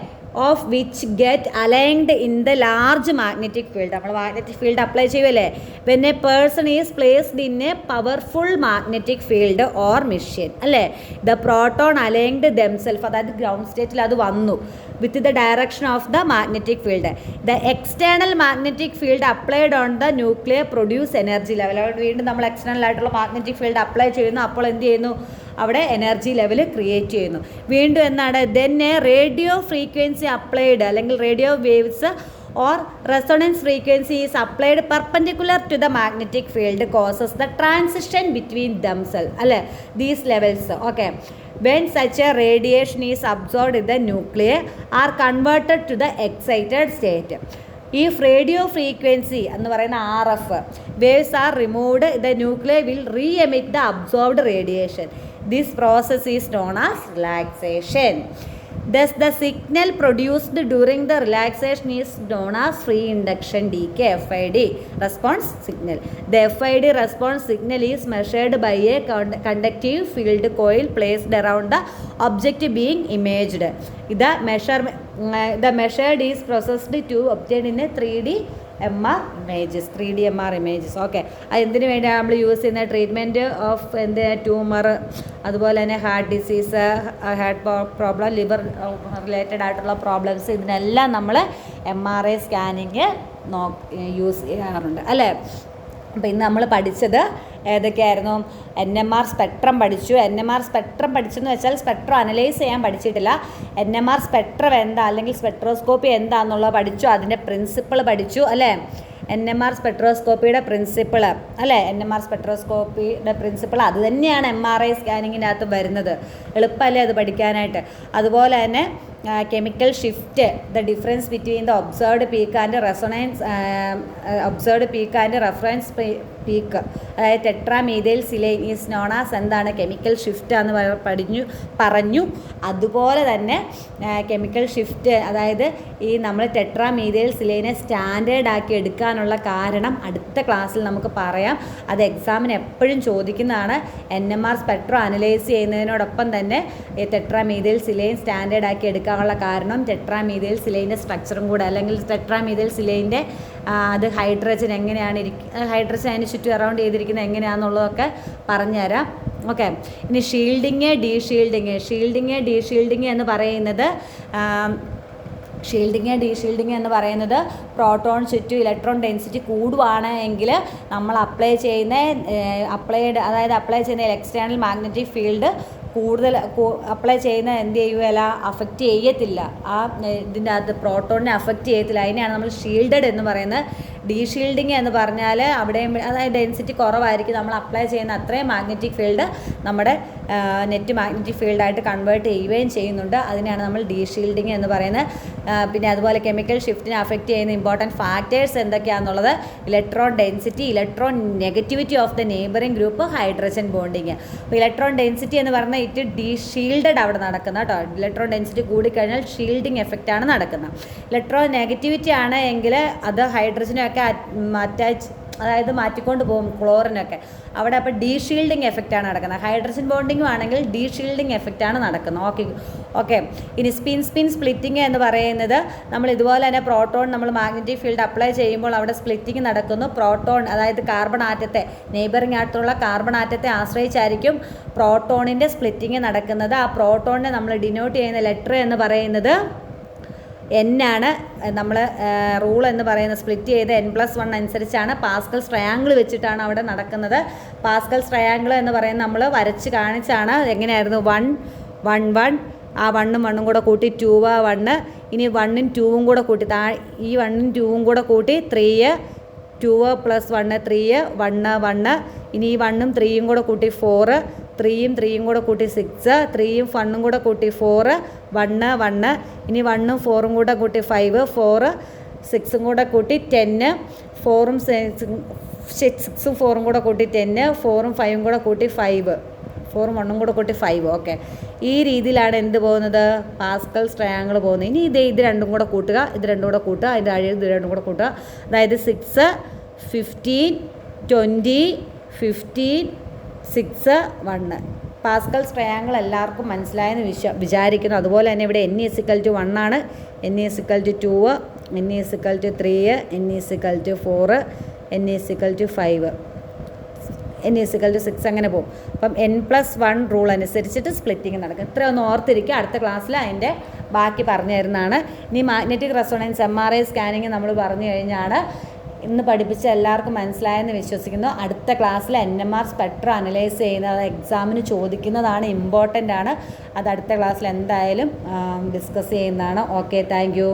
of which get aligned in the large magnetic field. നമ്മൾ magnetic field apply ചെയ്യുമല്ലേ. when a person is placed in a powerful magnetic field or machine അല്ലേ. the proton aligned themselves, അതായത് ground സ്റ്റേറ്റിൽ അത് വന്നു with the direction of the magnetic field. the external magnetic field applied on the nucleus produce energy level. വീണ്ടും നമ്മൾ external ആയിട്ടുള്ള magnetic field apply ചെയ്യുന്നു. അപ്പോൾ എന്ത് ചെയ്യുന്നു? അവിടെ എനർജി ലെവൽ ക്രിയേറ്റ് ചെയ്യുന്നു. വീണ്ടും എന്താണ്? then a radio frequency applied അല്ലെങ്കിൽ radio waves or resonance frequency is applied perpendicular to the magnetic field causes the transition between themselves അല്ലേ, these levels. Okay. when such a radiation is absorbed in the nuclei are converted to the excited state. If radio frequency എന്ന് പറയുന്ന RF waves are removed, the nuclei will re-emit the absorbed radiation. This process is known as relaxation. Thus, the signal produced during the relaxation is known as free induction decay (FID) response signal. The FID response signal is measured by a conductive field coil placed around the object being imaged. The measured is processed to obtain in a 3D MR images. Okay. അത് എന്തിനു വേണ്ടിയാണ് നമ്മൾ use ചെയ്യുന്ന? Treatment of tumour, അതുപോലെ തന്നെ heart disease, heart problem, liver related ആയിട്ടുള്ള problems, ഇതിനെല്ലാം നമ്മൾ MRI സ്കാനിങ് യൂസ് ചെയ്യാറുണ്ട് അല്ലേ. അപ്പോൾ ഇന്ന് നമ്മൾ പഠിച്ചത് ഏതൊക്കെയായിരുന്നു? NMR സ്പെക്ട്രം പഠിച്ചു. NMR സ്പെക്ട്രം പഠിച്ചെന്ന് വെച്ചാൽ സ്പെക്ട്രം അനലൈസ് ചെയ്യാൻ പഠിച്ചിട്ടില്ല. NMR സ്പെക്ട്രം എന്താ അല്ലെങ്കിൽ സ്പെക്ട്രോസ്കോപ്പി എന്താണെന്നുള്ളത് പഠിച്ചു. അതിൻ്റെ പ്രിൻസിപ്പിൾ പഠിച്ചു അല്ലേ. NMR സ്പെക്ട്രോസ്കോപ്പിയുടെ പ്രിൻസിപ്പിൾ അല്ലേ. NMR സ്പെക്ട്രോസ്കോപ്പിയുടെ പ്രിൻസിപ്പിൾ അത് തന്നെയാണ് MRI സ്കാനിങ്ങിനകത്ത് വരുന്നത്. എളുപ്പമല്ലേ അത് പഠിക്കാനായിട്ട്. അതുപോലെ തന്നെ chemical shift, the difference between the observed peak and reference peak, അതായത് ടെട്രാമീഥൈൽ സിലൈൻ ഈസ് നോൺ ആസ് എന്താണ്? കെമിക്കൽ ഷിഫ്റ്റ് എന്ന് പറഞ്ഞു. അതുപോലെ തന്നെ കെമിക്കൽ ഷിഫ്റ്റ്, അതായത് ഈ നമ്മൾ ടെട്രാമീഥൈൽ സിലൈനെ സ്റ്റാൻഡേർഡ് ആക്കി എടുക്കാനുള്ള കാരണം അടുത്ത ക്ലാസ്സിൽ നമുക്ക് പറയാം. അത് എക്സാമിന് എപ്പോഴും ചോദിക്കുന്നതാണ്. NMR സ്പെക്ട്രം അനലൈസ് ചെയ്യുന്നതിനോടൊപ്പം തന്നെ ഈ ടെട്രാമീഥൈൽ സിലൈൻ സ്റ്റാൻഡേർഡ് ആക്കി എടുക്കാനുള്ള കാരണം ടെട്രാമീഥൈൽ സിലൈൻ്റെ സ്ട്രക്ചറും കൂടെ, അല്ലെങ്കിൽ ടെട്രാമീഥൈൽ സിലൈൻ്റെ അത് ഹൈഡ്രജൻ എങ്ങനെയാണ് ഹൈഡ്രജൻ അതിന് ചുറ്റും അറൗണ്ട് ചെയ്തിരിക്കുന്നത് എങ്ങനെയാണെന്നുള്ളതൊക്കെ പറഞ്ഞുതരാം. ഓക്കെ. ഇനി ഷീൽഡിങ്, ഡീഷീൽഡിങ് എന്ന് പറയുന്നത് ഡീഷീൽഡിങ് എന്ന് പറയുന്നത് പ്രോട്ടോൺ ചുറ്റും ഇലക്ട്രോൺ ഡെൻസിറ്റി കൂടുവാണ് എങ്കിൽ നമ്മൾ അപ്ലൈ ചെയ്യുന്ന എക്സ്റ്റേണൽ മാഗ്നറ്റിക് ഫീൽഡ് കൂടുതൽ അപ്ലൈ ചെയ്യുന്ന എന്ത് ചെയ്യുകയില്ല, അഫക്റ്റ് ചെയ്യത്തില്ല. ആ ഇതിൻ്റെ അകത്ത് പ്രോട്ടോണിനെ അഫക്റ്റ് ചെയ്യത്തില്ല. അതിനെയാണ് നമ്മൾ ഷീൽഡഡ് എന്ന് പറയുന്നത്. ഡീഷീൽഡിങ് എന്ന് പറഞ്ഞാൽ അവിടെയും അതായത് ഡെൻസിറ്റി കുറവായിരിക്കും, നമ്മൾ അപ്ലൈ ചെയ്യുന്ന അത്രയും മാഗ്നറ്റിക് ഫീൽഡ് നമ്മുടെ നെറ്റ് മാഗ്നറ്റിക് ഫീൽഡായിട്ട് കൺവേർട്ട് ചെയ്യുകയും ചെയ്യുന്നുണ്ട്. അതിനെയാണ് നമ്മൾ ഡീഷീൽഡിങ് എന്ന് പറയുന്നത്. പിന്നെ അതുപോലെ കെമിക്കൽ ഷിഫ്റ്റിനെ അഫക്റ്റ് ചെയ്യുന്ന ഇമ്പോർട്ടൻറ്റ് ഫാക്ടേഴ്സ് എന്തൊക്കെയാണെന്നുള്ളത് electron density, electron negativity of the neighbouring group, hydrogen bonding. അപ്പോൾ ഇലക്ട്രോൺ ഡെൻസിറ്റി എന്ന് പറഞ്ഞാൽ ഇറ്റ് ഡീഷീൽഡഡ് അവിടെ നടക്കുന്ന കേട്ടോ. ഇലക്ട്രോൺ ഡെൻസിറ്റി കൂടിക്കഴിഞ്ഞാൽ ഷീൽഡിങ് എഫക്റ്റാണ് നടക്കുന്നത്. ഇലക്ട്രോൺ നെഗറ്റിവിറ്റി ആണ് എങ്കിൽ അത് ഹൈഡ്രജനൊക്കെ അറ്റാച്ച്, അതായത് മാറ്റിക്കൊണ്ട് പോകും ക്ലോറിനൊക്കെ അവിടെ. അപ്പോൾ ഡീഷീൽഡിങ് എഫക്റ്റാണ് നടക്കുന്നത്. ഹൈഡ്രജൻ ബോണ്ടിങ്ങും ആണെങ്കിൽ ഡീഷീൽഡിങ് എഫക്റ്റാണ് നടക്കുന്നത്. ഓക്കെ. ഇനി സ്പിൻ സ്പ്ലിറ്റിങ് എന്ന് പറയുന്നത് നമ്മൾ ഇതുപോലെ തന്നെ പ്രോട്ടോൺ നമ്മൾ മാഗ്നറ്റിക് ഫീൽഡ് അപ്ലൈ ചെയ്യുമ്പോൾ അവിടെ സ്പ്ലിറ്റിങ് നടക്കുന്നു. പ്രോട്ടോൺ അതായത് കാർബൺ ആറ്റത്തെ, നെയ്ബറിംഗ് ആയിട്ടുള്ള കാർബൺ ആറ്റത്തെ ആശ്രയിച്ചായിരിക്കും പ്രോട്ടോണിൻ്റെ സ്പ്ലിറ്റിങ് നടക്കുന്നത്. ആ പ്രോട്ടോണിനെ നമ്മൾ ഡിനോട്ട് ചെയ്യുന്ന ലെറ്റർ എന്ന് പറയുന്നത് എന്നാണ്. നമ്മൾ റൂൾ എന്ന് പറയുന്നത് സ്പ്ലിറ്റ് ചെയ്ത് N+1 അനുസരിച്ചാണ്. പാസ്കൽസ് ട്രയാങ്കിൾ വെച്ചിട്ടാണ് അവിടെ നടക്കുന്നത്. പാസ്കൽസ് ട്രയാങ്കിൾ എന്ന് പറയുന്നത് നമ്മൾ വരച്ച് കാണിച്ചാണ്. എങ്ങനെയായിരുന്നു 1 1 1, ആ 1ഉം 1ഉം കൂടെ കൂട്ടി 2 1, ഇനി 1ഉം 2ഉം കൂടെ കൂട്ടി ഈ 1ഉം 2ഉം കൂടെ കൂട്ടി 3, 2 + 1 3, 1 1, ഇനി ഈ 1ഉം 3ഉം കൂടെ കൂട്ടി 4, 3ഉം 3ഉം കൂടെ കൂട്ടി 6, 3ഉം 1ഉം കൂടെ കൂട്ടി 4, 1 1, ഇനി 1ഉം 4ഉം കൂടെ കൂട്ടി 5, 4 6ഉം കൂടെ കൂട്ടി 10, 4ഉം 6ഉം 4ഉം കൂടെ കൂട്ടി 10, 4ഉം 5ഉം കൂടെ കൂട്ടി 5, 4ഉം 1ഉം കൂടെ കൂട്ടി 5. ഓക്കെ, ഈ രീതിയിലാണ് എന്ത് പോകുന്നത്, പാസ്കൽസ് ട്രയാങ്കിൾ പോകുന്നത്. ഇനി ഇത് രണ്ടും കൂടെ കൂട്ടുക, ഇത് രണ്ടും കൂടെ കൂട്ടുക, അതിൻ്റെ അഴി ഇത് രണ്ടും കൂടെ കൂട്ടുക. അതായത് 6 15 20 15 6 1. പാസ്കൽസ് ട്രയാങ്കിൾ എല്ലാവർക്കും മനസ്സിലായെന്ന് വിചാരിക്കുന്നു. അതുപോലെ തന്നെ ഇവിടെ n=1 ആണ്, n=2, n=3, n=4, n=5, n=6 അങ്ങനെ പോകും. അപ്പം N+1 റൂൾ അനുസരിച്ചിട്ട് സ്പ്ലിറ്റിങ് നടക്കും. ഇത്ര ഒന്ന് ഓർത്തിരിക്കുക. അടുത്ത ക്ലാസ്സിൽ അതിൻ്റെ ബാക്കി പറഞ്ഞു തരുന്നതാണ്. ഇനി മാഗ്നറ്റിക് റെസൊണൻസ് MRI സ്കാനിങ് നമ്മൾ പറഞ്ഞു കഴിഞ്ഞാണ്. ഇന്ന് പഠിപ്പിച്ച എല്ലാവർക്കും മനസ്സിലായെന്ന് വിശ്വസിക്കുന്നു. അടുത്ത ക്ലാസ്സിൽ NMR സ്പെക്ട്ര അനലൈസ് ചെയ്യുന്നത് എക്സാമിന് ചോദിക്കുന്നതാണ്, ഇമ്പോർട്ടൻ്റ് ആണ്. അത് അടുത്ത ക്ലാസ്സിൽ എന്തായാലും ഡിസ്കസ് ചെയ്യുന്നതാണ്. Okay, thank you.